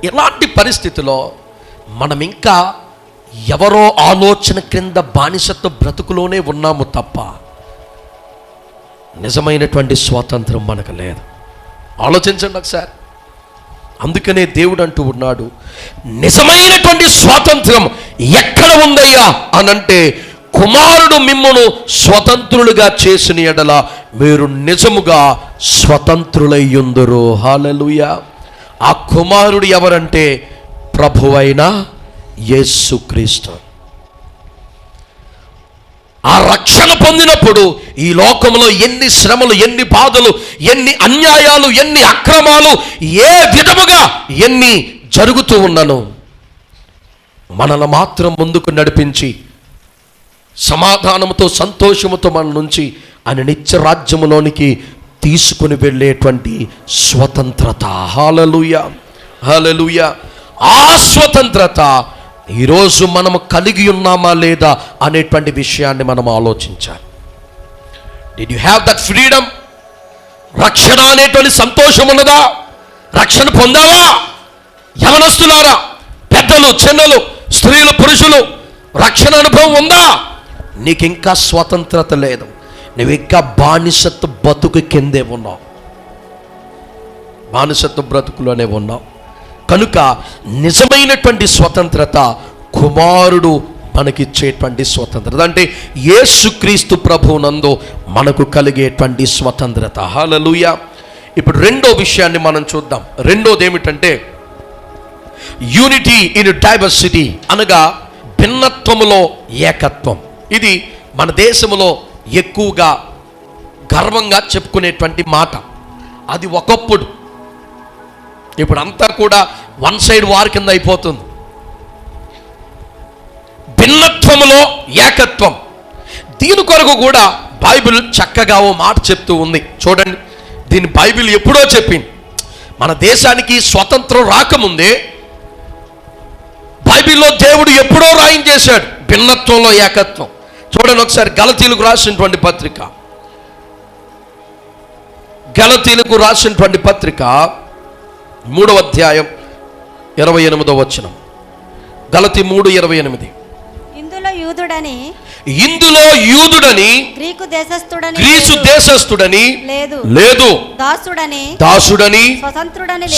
[SPEAKER 1] ఇలాంటి పరిస్థితిలో మనం ఇంకా ఎవరో ఆలోచన క్రింద బానిసత్వ బ్రతుకులోనే ఉన్నాము తప్ప నిజమైనటువంటి స్వాతంత్రం మనకు లేదు. ఆలోచించండి ఒకసారి. అందుకనే దేవుడు అంటూ ఉన్నాడు, నిజమైనటువంటి స్వాతంత్రం ఎక్కడ ఉందయ్యా అనంటే, కుమారుడు మిమ్మును స్వతంత్రులుగా చేసిన ఎడల మీరు నిజముగా స్వతంత్రులయ్యుందురు. హల్లెలూయా. ఆ కుమారుడు ఎవరంటే ప్రభువైన యేసుక్రీస్తు. ఆ రక్షణ పొందినప్పుడు ఈ లోకంలో ఎన్ని శ్రమలు, ఎన్ని బాధలు, ఎన్ని అన్యాయాలు, ఎన్ని అక్రమాలు, ఏ విధముగా ఎన్ని జరుగుతూ ఉన్నను మనల్ని మాత్రం ముందుకు నడిపించి సమాధానముతో సంతోషముతో మన నుంచి ఆయన నిత్య రాజ్యములోనికి తీసుకుని వెళ్ళేటువంటి స్వతంత్రత. హల్లెలూయా, హల్లెలూయా. ఆ స్వతంత్రత ఈరోజు మనము కలిగి ఉన్నామా లేదా అనేటువంటి విషయాన్ని మనం ఆలోచించాలి. Did you have that freedom? రక్షణ అనేటువంటి సంతోషం ఉన్నదా? రక్షణ పొందావా? యవనస్తులారా, పెద్దలు, చిన్నలు, స్త్రీలు, పురుషులు, రక్షణ అనుభవం ఉందా? నీకు ఇంకా స్వతంత్రత లేదు. నువ్వు ఇంకా బానిసత్వ బతుకు కిందే ఉన్నావు, బానిసత్వ బ్రతుకులోనే ఉన్నావు. కనుక నిజమైనటువంటి స్వతంత్రత కుమారుడు మనకిచ్చేటువంటి స్వతంత్రత, అంటే యేసుక్రీస్తు ప్రభువునందు మనకు కలిగేటువంటి స్వతంత్రత. హల్లెలూయా. ఇప్పుడు రెండో విషయాన్ని మనం చూద్దాం. రెండోది ఏమిటంటే యూనిటీ ఇన్ డైవర్సిటీ, అనగా భిన్నత్వములో ఏకత్వం. ఇది మన దేశంలో ఎక్కువగా గర్వంగా చెప్పుకునేటువంటి మాట. అది ఒకప్పుడు, ఇప్పుడు అంతా కూడా వన్ సైడ్ వార్ కింద అయిపోతుంది. భిన్నత్వములో ఏకత్వం, దీని కొరకు కూడా బైబిల్ చక్కగా ఓ మాట చెప్తూ ఉంది. చూడండి, దీని బైబిల్ ఎప్పుడో చెప్పింది. మన దేశానికి స్వతంత్రం రాకముందే బైబిల్లో దేవుడు ఎప్పుడో రాయించేశాడు భిన్నత్వంలో ఏకత్వం. చూడండి ఒకసారి, గలతీలకు రాసినటువంటి పత్రిక, గలతీలకు రాసినటువంటి పత్రిక 3వ అధ్యాయం 28వ వచనం. గలతీ 3:28. ఇందులో యూదుడని గ్రీసు దేశస్థుడని లేదు, దాసుడని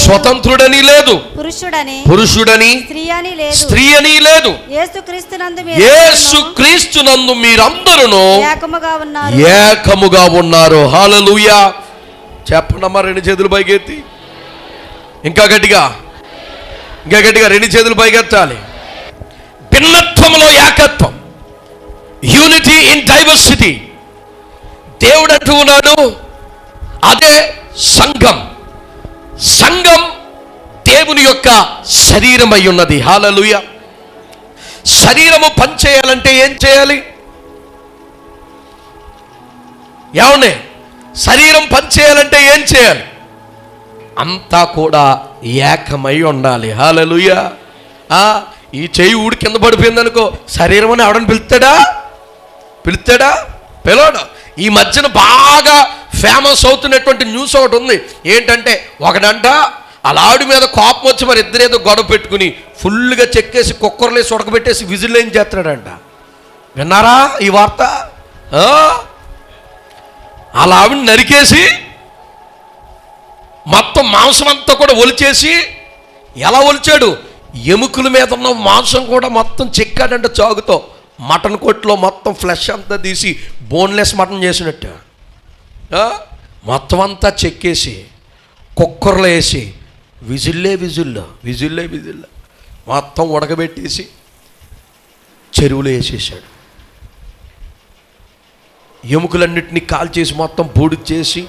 [SPEAKER 1] స్వతంత్రుడని లేదు, పురుషుడని స్త్రీ అని లేదు, యేసుక్రీస్తునందు మీరందరూ ఏకముగా ఉన్నారు. హల్లెలూయా. చెప్పనమ్మా, రెండు చేతులు పైకెత్తి, ఇంకా గట్టిగా రెండు చేతులు పైకెత్తాలి. భిన్నత్వంలో ఏకత్వం, యూనిటీ ఇన్ డైవర్సిటీ. దేవుడు అంటూ ఉన్నాడు, అదే సంఘం. సంఘం దేవుని యొక్క శరీరం అయి ఉన్నది. హల్లెలూయా. శరీరము పనిచేయాలంటే ఏం చేయాలి? ఏమండి, శరీరం పనిచేయాలంటే ఏం చేయాలి? అంతా కూడా ఏకమై ఉండాలి. హల్లెలూయా. ఈ చెయ్యి ఊడి కింద పడిపోయింది అనుకో, శరీరం అని ఎవడని పిలుస్తాడా? పిలవడు. ఈ మధ్యన బాగా ఫేమస్ అవుతున్నటువంటి న్యూస్ ఒకటి ఉంది. ఏంటంటే, ఒకడంట అలాడి మీద కోపం వచ్చి మరి ఇద్దరేదో గొడవ పెట్టుకుని ఫుల్గా చెక్కేసి కుక్కర్లేసి ఉడకబెట్టేసి విజిల్ ఏం చేస్తున్నాడంట. విన్నారా ఈ వార్త? అలా ఆవిడ నరికేసి మొత్తం మాంసం అంతా కూడా ఒలిచేసి, ఎలా ఒలిచాడు? ఎముకల మీద ఉన్న మాంసం కూడా మొత్తం చెక్కాడంట చాగుతో. మటన్ కొట్లో మొత్తం ఫ్లెష్ అంతా తీసి బోన్లెస్ మటన్ చేసినట్టు మొత్తం అంతా చెక్కేసి కుక్కర్లో వేసి విజిల్లే మొత్తం ఉడకబెట్టేసి చెరువులో వేసేసాడు. ఎముకలన్నింటినీ కాల్చేసి మొత్తం బూడి చేసి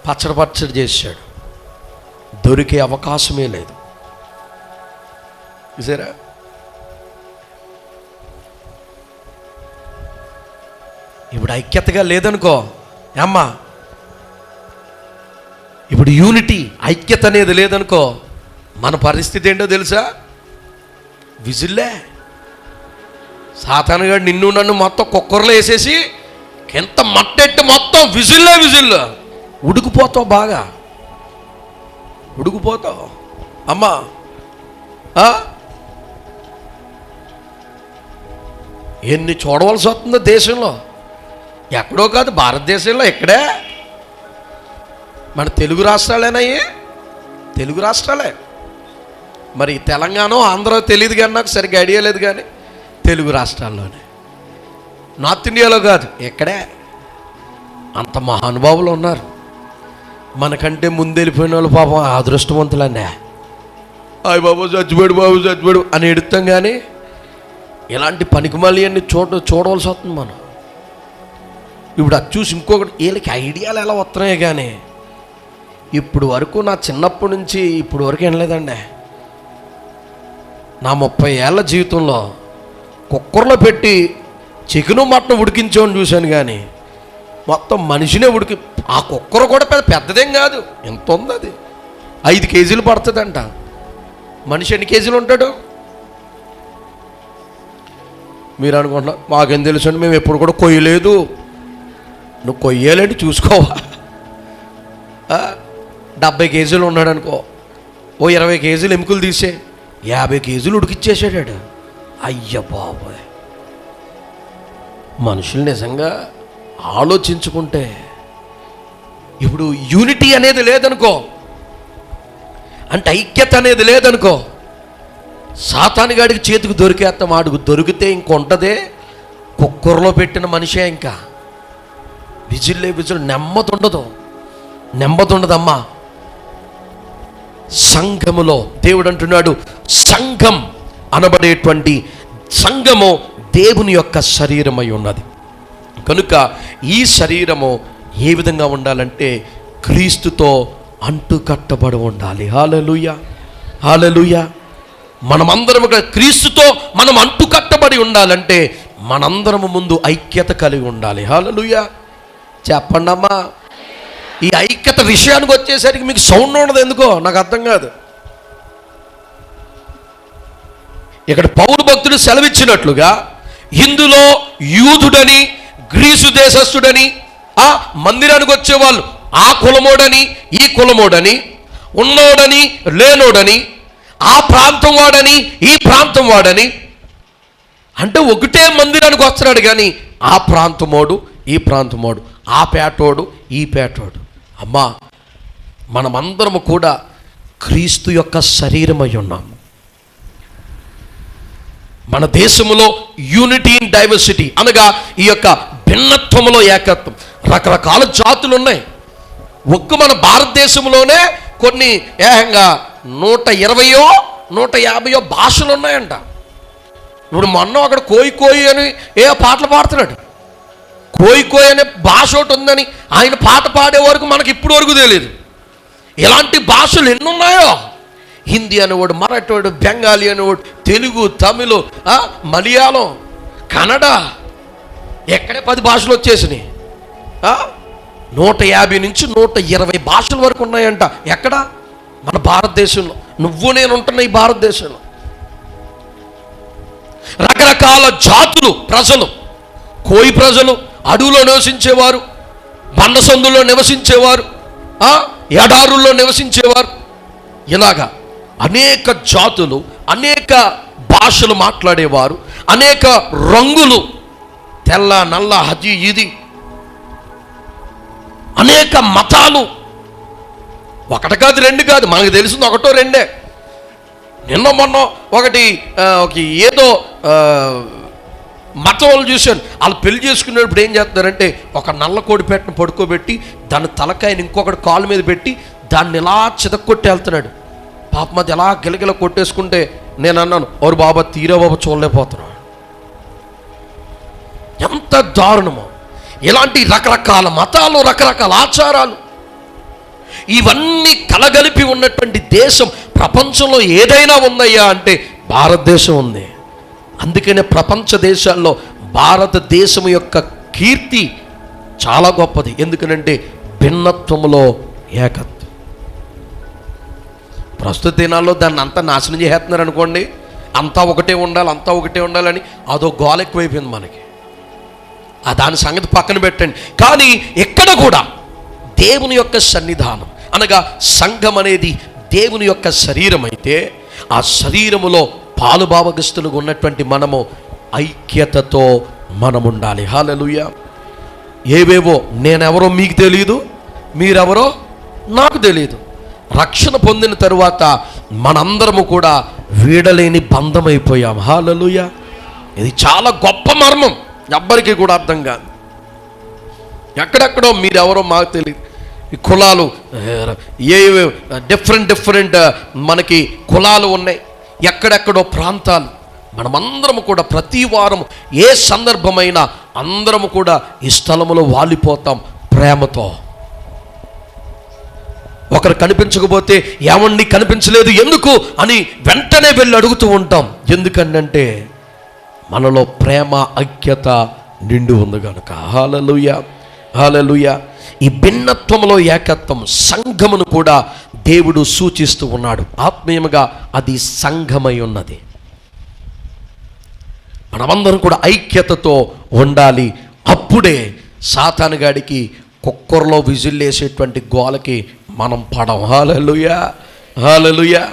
[SPEAKER 1] పచ్చడి చేశాడు. దొరికే అవకాశమే లేదు. చూసారా? ఇప్పుడు ఐక్యతగా లేదనుకో అమ్మా, ఇప్పుడు యూనిటీ, ఐక్యత అనేది లేదనుకో, మన పరిస్థితి ఏంటో తెలుసా? విజిల్లే. సాతానుగా నిన్ను నన్ను మొత్తం కుక్కర్లో వేసేసి ఎంత మట్టెట్టి మొత్తం విజిల్ ఉడికిపోతావు, బాగా ఉడికిపోతావు అమ్మా. ఎన్ని చూడవలసి వస్తుందో దేశంలో. ఎక్కడో కాదు, భారతదేశంలో ఇక్కడే. మన తెలుగు రాష్ట్రాలేనయ్యి, తెలుగు రాష్ట్రాలే. మరి తెలంగాణ, ఆంధ్ర తెలియదు కానీ నాకు సరిగ్గా ఐడియా లేదు, కానీ తెలుగు రాష్ట్రాల్లోనే, నార్త్ ఇండియాలో కాదు, ఇక్కడే అంత మహానుభావులు ఉన్నారు. మనకంటే ముందు వెళ్ళిపోయిన వాళ్ళు పాపం అదృష్టవంతులనే. అయ్య బాబు చచ్చిపోయాడు అని ఎడుతాం, కానీ ఇలాంటి పనికిమాలి అన్ని చూడవలసి వస్తుంది మనం. ఇప్పుడు అది చూసి ఇంకొకటి, వీళ్ళకి ఐడియాలు ఎలా వస్తున్నాయి, కానీ ఇప్పుడు వరకు నా చిన్నప్పటి నుంచి ఇప్పుడు వరకు ఏం లేదండి. నా 30 ఏళ్ళ జీవితంలో కుక్కర్లో పెట్టి చికెను మటన్ ఉడికించోని చూశాను, కానీ మొత్తం మనిషినే ఆ కుక్కర్ కూడా పెద్దదేం కాదు, ఎంత ఉంది అది, 5 కేజీలు పడుతుందంట. మనిషి ఎన్ని కేజీలు ఉంటాడు? మీరు అనుకుంటున్నారు మాకేం తెలుసు అండి, మేము ఎప్పుడు కూడా కొయ్యలేదు. నువ్వు కొయ్యాలంటే చూసుకోవా. 70 కేజీలు ఉన్నాడు అనుకో, ఓ 20 కేజీలు ఎముకలు తీసే 50 కేజీలు ఉడికిచ్చేసాడు. అయ్య బాబోయ్, మనుషులు నిజంగా ఆలోచించుకుంటే ఇప్పుడు యూనిటీ అనేది లేదనుకో, అంటే ఐక్యత అనేది లేదనుకో, సాతానుగాడికి చేతికి దొరికేస్తాం. ఆడుకు దొరికితే ఇంకొంటదే కుక్కర్లో పెట్టిన మనిషే. ఇంకా విజిల్ నెమ్మదుండదమ్మా. సంఘములో దేవుడు అంటున్నాడు, సంఘం అనబడేటువంటి సంఘము దేవుని యొక్క శరీరమై ఉన్నది కనుక ఈ శరీరము ఏ విధంగా ఉండాలంటే క్రీస్తుతో అంటుకట్టబడి ఉండాలి. హల్లెలూయా, హల్లెలూయా. మనమందరం క్రీస్తుతో మనం అంటుకట్టబడి ఉండాలంటే మనందరము ముందు ఐక్యత కలిగి ఉండాలి. హల్లెలూయా. చెప్పండి అమ్మా. ఈ ఐక్యత విషయానికి వచ్చేసరికి మీకు సౌండ్ ఉండదు, ఎందుకో నాకు అర్థం కాదు. ఇక్కడ పౌలు భక్తుడు సెలవిచ్చినట్లుగా ఇందులో యూదుడని గ్రీసు దేశస్థుడని, ఆ మందిరానికి వచ్చేవాళ్ళు ఆ కులమోడని ఈ కులమోడని, ఉన్నోడని లేనోడని, ఆ ప్రాంతం వాడని ఈ ప్రాంతం వాడని, అంటే ఒకటే మందిరానికి వస్తున్నాడు కానీ ఆ ప్రాంతమోడు ఈ ప్రాంతమోడు, ఆ పేటోడు ఈ పేటోడు. అమ్మా, మనమందరము కూడా క్రీస్తు యొక్క శరీరమై ఉన్నాం. మన దేశంలో యూనిటీ ఇన్ డైవర్సిటీ అనగా ఈ యొక్క భిన్నత్వములో ఏకత్వం. రకరకాల జాతులు ఉన్నాయి. ఒక్క మన భారతదేశంలోనే కొన్ని ఏకంగా 120 150 భాషలు ఉన్నాయంట. ఇప్పుడు మొన్న అక్కడ కోయి అని పాటలు పాడుతున్నాడు. కోయి అనే భాష ఒకటి ఉందని ఆయన పాట పాడే వరకు మనకి ఇప్పుడు వరకు తెలియదు. ఇలాంటి భాషలు ఎన్ని ఉన్నాయో, హిందీ అనేవాడు, మరాఠోడు, బెంగాలీ అనేవాడు, తెలుగు, తమిళ్, మలయాళం, కన్నడ, ఎక్కడే 10 భాషలు వచ్చేసినాయి. 150 నుంచి 120 భాషల వరకు ఉన్నాయంట. ఎక్కడ? మన భారతదేశంలో. నువ్వు నేను ఉంటున్న ఈ భారతదేశంలో రకరకాల జాతులు, ప్రజలు, కోయి ప్రజలు, అడవులో నివసించేవారు, బండసందుల్లో నివసించేవారు, ఎడారుల్లో నివసించేవారు, ఇలాగా అనేక జాతులు, అనేక భాషలు మాట్లాడేవారు, అనేక రంగులు, తెల్ల, నల్ల, హజీ, ఇది, అనేక మతాలు. ఒకటి కాదు, 2 కాదు, మనకు తెలిసింది 1, 2. నిన్న మొన్న ఒకటి ఏదో మతం వాళ్ళు చూశాను. వాళ్ళు పెళ్లి చేసుకునేటప్పుడు ఏం చేస్తారంటే ఒక నల్ల కోడి పెట్టను పడుకోబెట్టి దాని తలకాయని ఇంకొకటి కాలు మీద పెట్టి దాన్ని ఇలా చితక్కొట్టి వెళ్తున్నాడు. పాపం అది ఎలా గిలగిల కొట్టేసుకుంటే నేను అన్నాను, ఓరు బాబా తీరా బాబా చూడలేకపోతున్నాను. ఎంత దారుణమో! ఇలాంటి రకరకాల మతాలు, రకరకాల ఆచారాలు, ఇవన్నీ కలగలిపి ఉన్నటువంటి దేశం ప్రపంచంలో ఏదైనా ఉందయ్యా అంటే భారతదేశం ఉంది. అందుకనే ప్రపంచ దేశాల్లో భారతదేశం యొక్క కీర్తి చాలా గొప్పది. ఎందుకనంటే భిన్నత్వంలో ఏకత్వం. ప్రస్తుత దినాల్లో దాన్ని అంతా నాశనం చేసేస్తున్నారు అనుకోండి. అంతా ఒకటే ఉండాలి, అంతా ఒకటే ఉండాలని అదో గోల ఎక్కువైపోయింది మనకి. దాని సంగతి పక్కన పెట్టండి. కానీ ఎక్కడ కూడా దేవుని యొక్క సన్నిధానం అనగా సంఘం అనేది దేవుని యొక్క శరీరం అయితే ఆ శరీరములో పాలుభావగస్తులుగా ఉన్నటువంటి మనము ఐక్యతతో మనం ఉండాలి. హల్లెలూయా. ఏవేవో నేనెవరో మీకు తెలియదు, మీరెవరో నాకు తెలియదు. రక్షణ పొందిన తరువాత మనందరము కూడా వీడలేని బంధమైపోయాం. హల్లెలూయా. ఇది చాలా గొప్ప మర్మం, ఎవ్వరికీ కూడా అర్థం కాదు. ఎక్కడెక్కడో మీరెవరో మాకు తెలియదు. ఈ కులాలు డిఫరెంట్ మనకి కులాలు ఉన్నాయి, ఎక్కడెక్కడో ప్రాంతాలు. మనమందరము కూడా ప్రతి వారం ఏ సందర్భమైనా అందరము కూడా ఈ స్థలములో వాలిపోతాం ప్రేమతో. ఒకరు కనిపించకపోతే ఏమండి కనిపించలేదు ఎందుకు అని వెంటనే వెళ్ళి అడుగుతూ ఉంటాం. ఎందుకంటే మనలో ప్రేమ, ఐక్యత నిండి ఉంది కనుక. హల్లెలూయా, హల్లెలూయా. ఈ భిన్నత్వంలో ఏకత్వం, సంఘమును కూడా దేవుడు సూచిస్తూ ఉన్నాడు. ఆత్మీయముగా అది సంఘమై ఉన్నది. మనమందరం కూడా ఐక్యతతో ఉండాలి. అప్పుడే సాతానుగాడికి కుక్కర్లో విజిల్లేసేటువంటి గోలకి మనం పడం. హల్లెలూయా, హల్లెలూయా.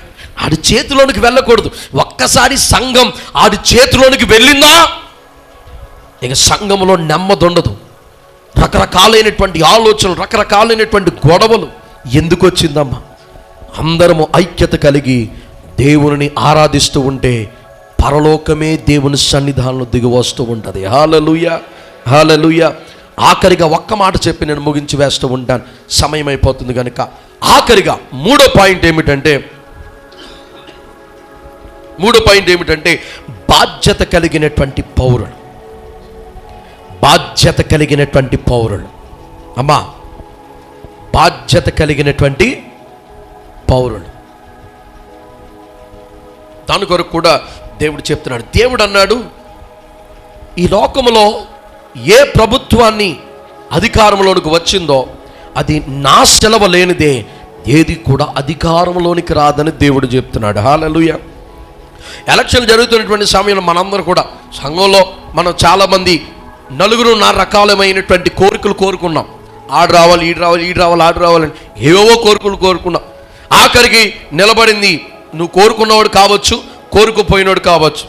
[SPEAKER 1] ఆడి చేతిలోనికి వెళ్ళకూడదు. ఒక్కసారి సంఘం ఆడి చేతిలోనికి వెళ్ళిందా ఇక సంఘంలో నెమ్మది ఉండదు. రకరకాలైనటువంటి ఆలోచనలు, రకరకాలైనటువంటి గొడవలు ఎందుకు వచ్చిందమ్మా? అందరము ఐక్యత కలిగి దేవుని ఆరాధిస్తూ ఉంటే పరలోకమే దేవుని సన్నిధానంలో దిగి వస్తూ ఉంటుంది. హల్లెలూయా, హల్లెలూయా. ఆఖరిగా ఒక్క మాట చెప్పి నేను ముగించి వేస్తూ ఉంటాను, సమయం అయిపోతుంది కనుక. ఆఖరిగా మూడో పాయింట్ ఏమిటంటే బాధ్యత కలిగినటువంటి పౌరులు. బాధ్యత కలిగినటువంటి పౌరులు. అమ్మా, బాధ్యత కలిగినటువంటి పౌరులు. దాని కొరకు కూడా దేవుడు చెప్తున్నాడు. దేవుడు అన్నాడు, ఈ లోకములో ఏ ప్రభుత్వాన్ని అధికారంలోనికి వచ్చిందో అది నా సెలవు లేనిదే ఏది కూడా అధికారంలోనికి రాదని దేవుడు చెప్తున్నాడు. హల్లెలూయా. ఎలక్షన్లు జరుగుతున్నటువంటి సమయంలో మనందరూ కూడా సంఘంలో మనం చాలామంది 4 రకాలమైనటువంటి కోరికలు కోరుకున్నాం. ఆడు రావాలి, ఈడు రావాలి, ఈడు రావాలి, ఆడు రావాలని ఏవేవో కోరికలు కోరుకున్నాం. ఆఖరికి నిలబడింది నువ్వు కోరుకున్నవాడు కావచ్చు, కోరుకుపోయినోడు కావచ్చు.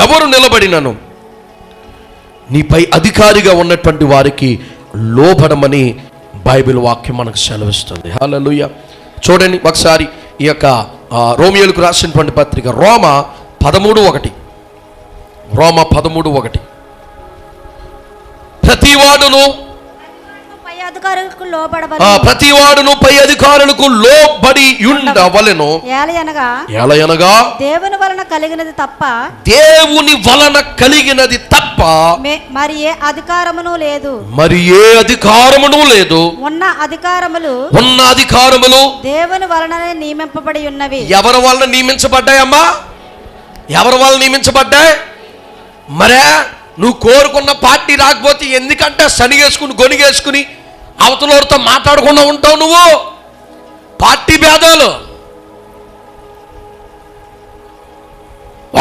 [SPEAKER 1] ఎవరు నిలబడినను నీపై అధికారిగా ఉన్నటువంటి వారికి లోబడమని బైబిల్ వాక్యం మనకు సెలవిస్తుంది. హల్లెలూయా. చూడండి ఒకసారి ఈ యొక్క రోమియోలకు రాసినటువంటి పత్రిక రోమ 13:1. రోమ 13:1. ప్రతివాడును
[SPEAKER 2] అధికారులకు లోబడవలెను.
[SPEAKER 1] ప్రతి వాడును పై అధికారులకు లోబడి ఉండవలెను.
[SPEAKER 2] ఏలయనగా దేవుని వలన కలిగినది తప్ప మరి ఏ అధికారమును లేదు. ఉన్న అధికారములు దేవుని వలననే నియమింపబడి ఉన్నవి.
[SPEAKER 1] ఎవరి వలన నియమించబడ్డాయమ్మా? ఎవరి వలన నియమించబడ్డాయి? మరే నువ్వు కోరుకున్న పార్టీ రాకపోతే ఎందుకంటే సనిగేసుకుని గొనిగేసుకుని అవతలతో మాట్లాడకుండా ఉంటావు. నువ్వు పార్టీ భేదాలు.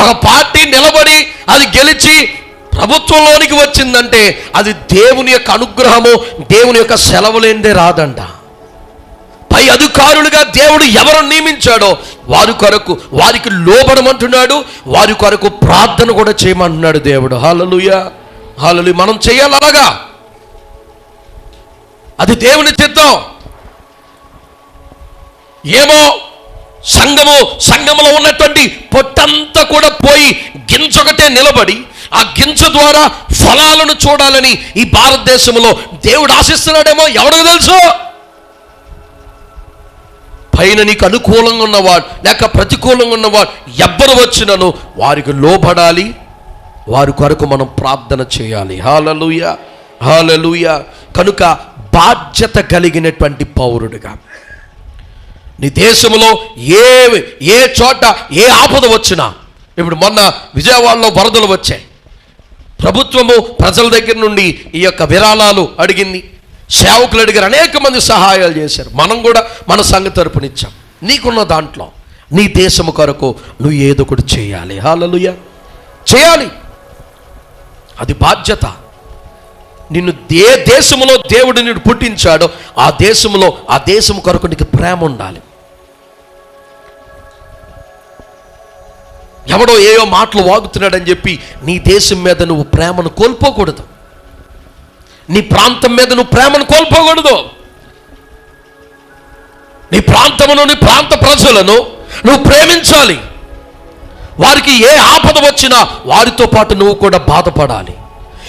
[SPEAKER 1] ఒక పార్టీ నిలబడి అది గెలిచి ప్రభుత్వంలోనికి వచ్చిందంటే అది దేవుని యొక్క అనుగ్రహము, దేవుని యొక్క సెలవు లేనిదే రాదంట. పై అధికారులుగా దేవుడు ఎవరు నియమించాడో వారికి లోబడమంటున్నాడు, వారి కొరకు ప్రార్థన కూడా చేయమంటున్నాడు దేవుడు. హల్లెలూయా, హల్లెలూయా. మనం చేయాలి అలాగా. అది దేవుని చిత్తం. ఏమో సంఘములో ఉన్నటువంటి పొట్టంతా కూడా పోయి గింజొకటే నిలబడి ఆ గింజ ద్వారా ఫలాలను చూడాలని ఈ భారతదేశంలో దేవుడు ఆశిస్తున్నాడేమో ఎవరికి తెలుసు. పైన నీకు అనుకూలంగా ఉన్నవాడు లేక ప్రతికూలంగా ఉన్నవాడు ఎవ్వరు వచ్చినను వారికి లోబడాలి, వారి కొరకు మనం ప్రార్థన చేయాలి. హల్లెలూయా, హల్లెలూయా. కనుక బాధ్యత కలిగినటువంటి పౌరుడిగా నీ దేశంలో ఏ చోట ఏ ఆపద వచ్చినా, ఇప్పుడు మొన్న విజయవాడలో వరదలు వచ్చాయి. ప్రభుత్వము ప్రజల దగ్గర నుండి ఈ యొక్క విరాళాలు అడిగింది, సేవకులు అడిగారు, అనేక మంది సహాయాలు చేశారు. మనం కూడా మన సంఘ తరపునిచ్చాం. నీకున్న దాంట్లో నీ దేశము కొరకు నువ్వు ఏదో ఒకటి చేయాలి. హల్లెలూయా, చేయాలి. అది బాధ్యత. నిన్ను ఏ దేశంలో దేవుడు నిన్ను పుట్టించాడో ఆ దేశం కొరకు నీకు ప్రేమ ఉండాలి. ఎవడో ఏయో మాటలు వాగుతున్నాడని చెప్పి నీ దేశం మీద నువ్వు ప్రేమను కోల్పోకూడదు. నీ ప్రాంతం మీద నువ్వు ప్రేమను కోల్పోకూడదు. నీ ప్రాంతమును, నీ ప్రాంత ప్రజలను నువ్వు ప్రేమించాలి. వారికి ఏ ఆపద వచ్చినా వారితో పాటు నువ్వు కూడా బాధపడాలి.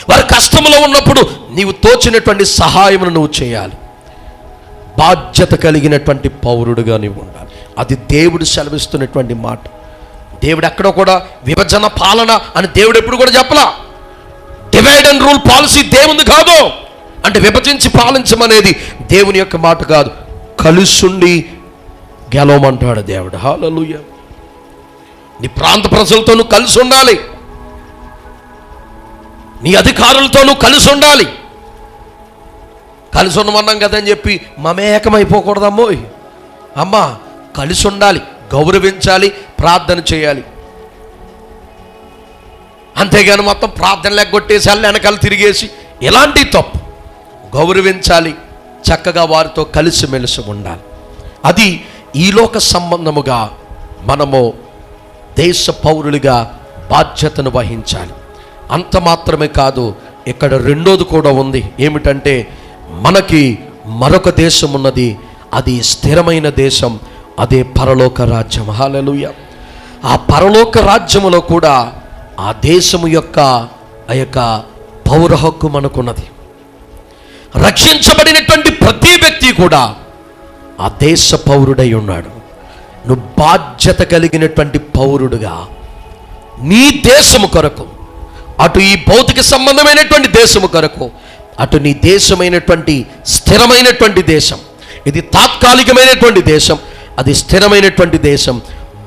[SPEAKER 1] వారి కష్టంలో ఉన్నప్పుడు నీవు తోచినటువంటి సహాయమును నువ్వు చేయాలి. బాధ్యత కలిగినటువంటి పౌరుడుగా నీవు ఉండాలి. అది దేవుడు సెలవిస్తున్నటువంటి మాట. దేవుడు ఎక్కడో కూడా విభజన పాలన అని దేవుడు ఎప్పుడు కూడా చెప్పలా. డివైడ్ అండ్ రూల్ పాలసీ దేవుని కాదు. అంటే విభజించి పాలించమనేది దేవుని యొక్క మాట కాదు. కలిసుండి గెలవమంటాడు దేవుడు. హల్లెలూయా. నీ ప్రాంత ప్రజలతో నువ్వు కలిసి ఉండాలి, నీ అధికారులతో నువ్వు కలిసి ఉండాలి. కలిసి ఉండమన్నాం కదని చెప్పి మమేకమైపోకూడదమ్మో. అమ్మా, కలిసి ఉండాలి, గౌరవించాలి, ప్రార్థన చేయాలి. అంతేగాని మొత్తం ప్రార్థన లేకొట్టేసి వెనకాల తిరిగేసి ఎలాంటి తప్పు. గౌరవించాలి, చక్కగా వారితో కలిసిమెలిసి ఉండాలి. అది ఈలోక సంబంధముగా మనము దేశ పౌరులుగా బాధ్యతను వహించాలి. అంత మాత్రమే కాదు, ఇక్కడ రెండోది కూడా ఉంది. ఏమిటంటే మనకి మరొక దేశం ఉన్నది. అది స్థిరమైన దేశం, అదే పరలోక రాజ్యం. హల్లెలూయా. ఆ పరలోక రాజ్యములో కూడా ఆ దేశము యొక్క పౌర హక్కు మనకున్నది. రక్షించబడినటువంటి ప్రతి వ్యక్తి కూడా ఆ దేశ పౌరుడై ఉన్నాడు. నువ్వు బాధ్యత కలిగినటువంటి పౌరుడుగా నీ దేశము కొరకు, అటు ఈ భౌతిక సంబంధమైనటువంటి దేశము కొరకు, అటు నీ దేశమైనటువంటి స్థిరమైనటువంటి దేశం, ఇది తాత్కాలికమైనటువంటి దేశం, అది స్థిరమైనటువంటి దేశం,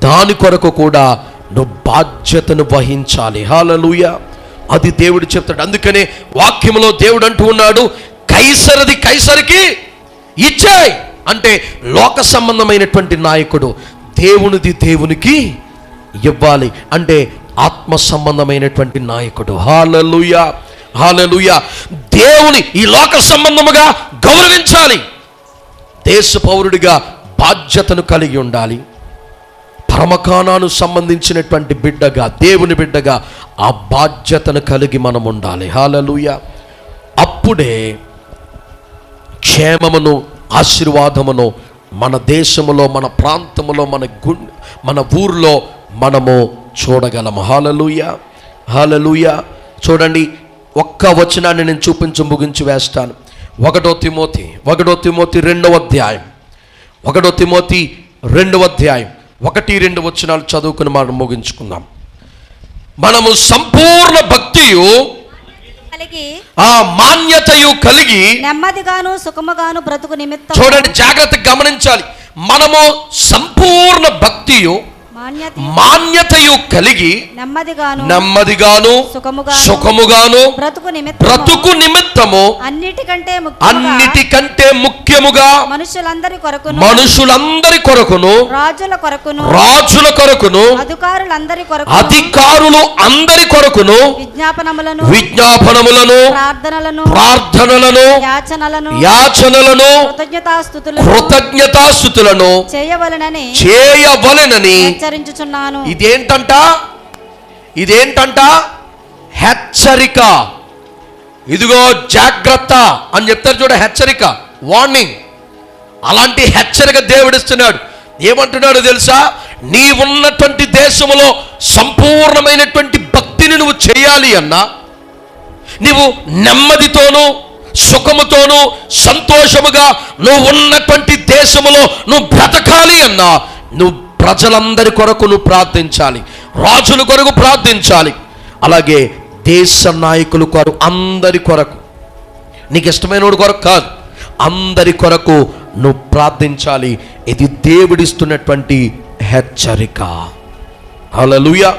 [SPEAKER 1] దాని కొరకు కూడా నువ్వు బాధ్యతను వహించాలి. హల్లెలూయా. అది దేవుడు చెప్తాడు. అందుకనే వాక్యములో దేవుడు అంటూ ఉన్నాడు, కైసరది కైసరికి ఇచ్చేయ్. అంటే లోక సంబంధమైనటువంటి నాయకుడు దేవునిది దేవునికి ఇవ్వాలి. అంటే ఆత్మ సంబంధమైనటువంటి నాయకుడు. హల్లెలూయా, హల్లెలూయా. దేవుని ఈ లోక సంబంధముగా గౌరవించాలి. దేశ పౌరుడిగా బాధ్యతను కలిగి ఉండాలి. పరమకానాను సంబంధించినటువంటి బిడ్డగా, దేవుని బిడ్డగా ఆ బాధ్యతను కలిగి మనం ఉండాలి. హల్లెలూయా. అప్పుడే క్షేమమును, ఆశీర్వాదమును మన దేశములో, మన ప్రాంతములో, మన ఊర్లో మనము చూడగలము. హల్లెలూయా, హల్లెలూయా. చూడండి, ఒక్క వచనాన్ని నేను ముగించి వేస్తాను. ఒకటో తిమోతి 2వ అధ్యాయం 1-2 వచనాలు చదువుకుని మనం ముగించుకుందాం. మనము సంపూర్ణ భక్తియు
[SPEAKER 2] కలిగి
[SPEAKER 1] మాన్యతయు కలిగి
[SPEAKER 2] నెమ్మదిగాను సుఖముగాను బ్రతుకు నిమిత్తం.
[SPEAKER 1] చూడండి, జాగ్రత్తగా గమనించాలి. మనము సంపూర్ణ భక్తియు మాన్యతయు కలిగి నెమ్మదిగాను సుఖముగాను బ్రతుకు నిమిత్తము అన్నిటికంటే ముఖ్యముగా మనుషులందరి కొరకును రాజుల కొరకును అధికారులు అందరి కొరకును విజ్ఞాపనములను ప్రార్థనలను యాచనలను కృతజ్ఞతాస్తుతులను చేయవలెనని ఇదేంటంట హెచ్చరిక. ఇదిగో జాగ్రత్త అని చెప్తారు చూడ, హెచ్చరిక, వార్నింగ్. అలాంటి హెచ్చరిక దేవుడిస్తున్నాడు. ఏమంటున్నాడు తెలుసా? నీ ఉన్నటువంటి దేశంలో సంపూర్ణమైనటువంటి భక్తిని నువ్వు చేయాలి అన్నా, నీవు నెమ్మదితోనూ సుఖముతోనూ సంతోషముగా నువ్వు ఉన్నటువంటి దేశంలో నువ్వు బ్రతకాలి అన్నా, నువ్వు ప్రజలందరి కొరకు నువ్వు ప్రార్థించాలి, రాజుల కొరకు ప్రార్థించాలి, అలాగే దేశ నాయకుల కొరకు, అందరి కొరకు, నీకు ఇష్టమైన కొరకు కాదు, అందరి కొరకు నువ్వు ప్రార్థించాలి. ఇది దేవుడిస్తున్నటువంటి హెచ్చరిక. హల్లెలూయా.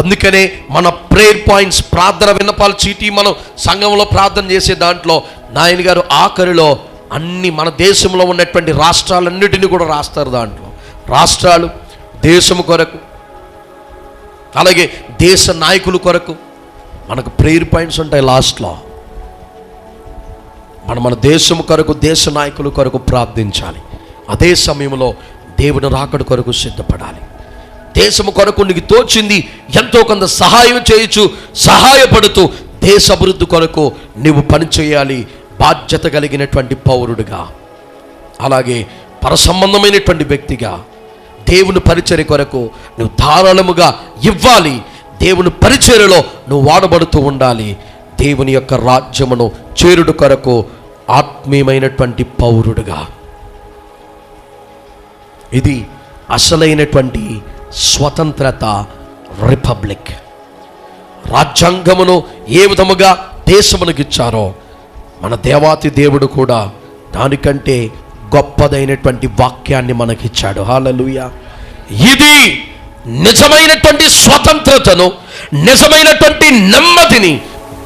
[SPEAKER 1] అందుకనే మన ప్రేయర్ పాయింట్స్, ప్రార్థన విన్నపాల చీటీ మనం సంఘంలో ప్రార్థన చేసే దాంట్లో నాయన గారు ఆఖరిలో అన్ని మన దేశంలో ఉన్నటువంటి రాష్ట్రాలన్నిటినీ కూడా రాస్తారు. దాంట్లో రాష్ట్రాలు, దేశము కొరకు, అలాగే దేశ నాయకుల కొరకు మనకు ప్రేయర్ పాయింట్స్ ఉంటాయి. లాస్ట్లో మన దేశము కొరకు, దేశ నాయకుల కొరకు ప్రార్థించాలి. అదే సమయంలో దేవుని రాకడ కొరకు సిద్ధపడాలి. దేశము కొరకు నీకు తోచింది ఎంతో కొంత సహాయం చేయొచ్చు, సహాయపడుతూ దేశ అభివృద్ధి కొరకు నీవు పనిచేయాలి, బాధ్యత కలిగినటువంటి పౌరుడిగా, అలాగే పరసంబంధమైనటువంటి వ్యక్తిగా దేవుని పరిచర్య కొరకు నువ్వు ధారాళముగా ఇవ్వాలి. దేవుని పరిచర్యలో నువ్వు వాడబడుతూ ఉండాలి. దేవుని యొక్క రాజ్యమును చేరుడు కొరకు ఆత్మీయమైనటువంటి పౌరుడుగా. ఇది అసలైనటువంటి స్వతంత్రత, రిపబ్లిక్. రాజ్యాంగమును ఏ విధముగా దేశమునకు ఇచ్చారో మన దేవాతి దేవుడు కూడా దానికంటే గొప్పదైనటువంటి వాక్యాన్ని మనకిచ్చాడు. హల్లెలూయా. ఇది నిజమైనటువంటి స్వతంత్రతను, నిజమైనటువంటి నెమ్మదిని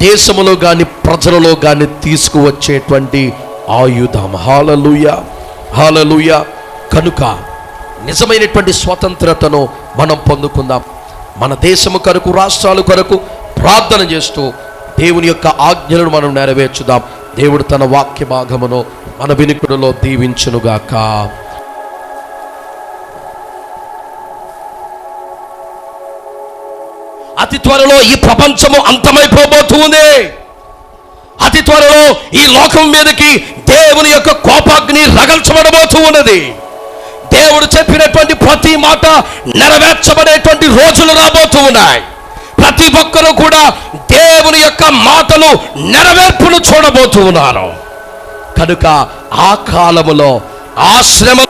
[SPEAKER 1] దేశములో కానీ ప్రజలలో కానీ తీసుకువచ్చేటువంటి ఆయుధం. హల్లెలూయా, హల్లెలూయా. కనుక నిజమైనటువంటి స్వతంత్రతను మనం పొందుకుందాం. మన దేశము కొరకు, రాష్ట్రాల కొరకు ప్రార్థన చేస్తూ దేవుని యొక్క ఆజ్ఞలను మనం నెరవేర్చుదాం. దేవుడు తన వాక్య భాగమును మన వినికుడిలో దీవించునుగాక. అతి త్వరలో ఈ ప్రపంచము అంతమైపోబోతుంది. అతి త్వరలో ఈ లోకం మీదకి దేవుని యొక్క కోపాగ్ని రగల్చబడబోతూ ఉన్నది. దేవుడు చెప్పినటువంటి ప్రతి మాట నెరవేర్చబడేటువంటి రోజులు రాబోతూ ఉన్నాయి. ప్రతి ఒక్కరూ కూడా దేవుని యొక్క మాటలు నెరవేర్పును చూడబోతూ ఉన్నారు. కనుక ఆ కాలములో, ఆ శ్రమ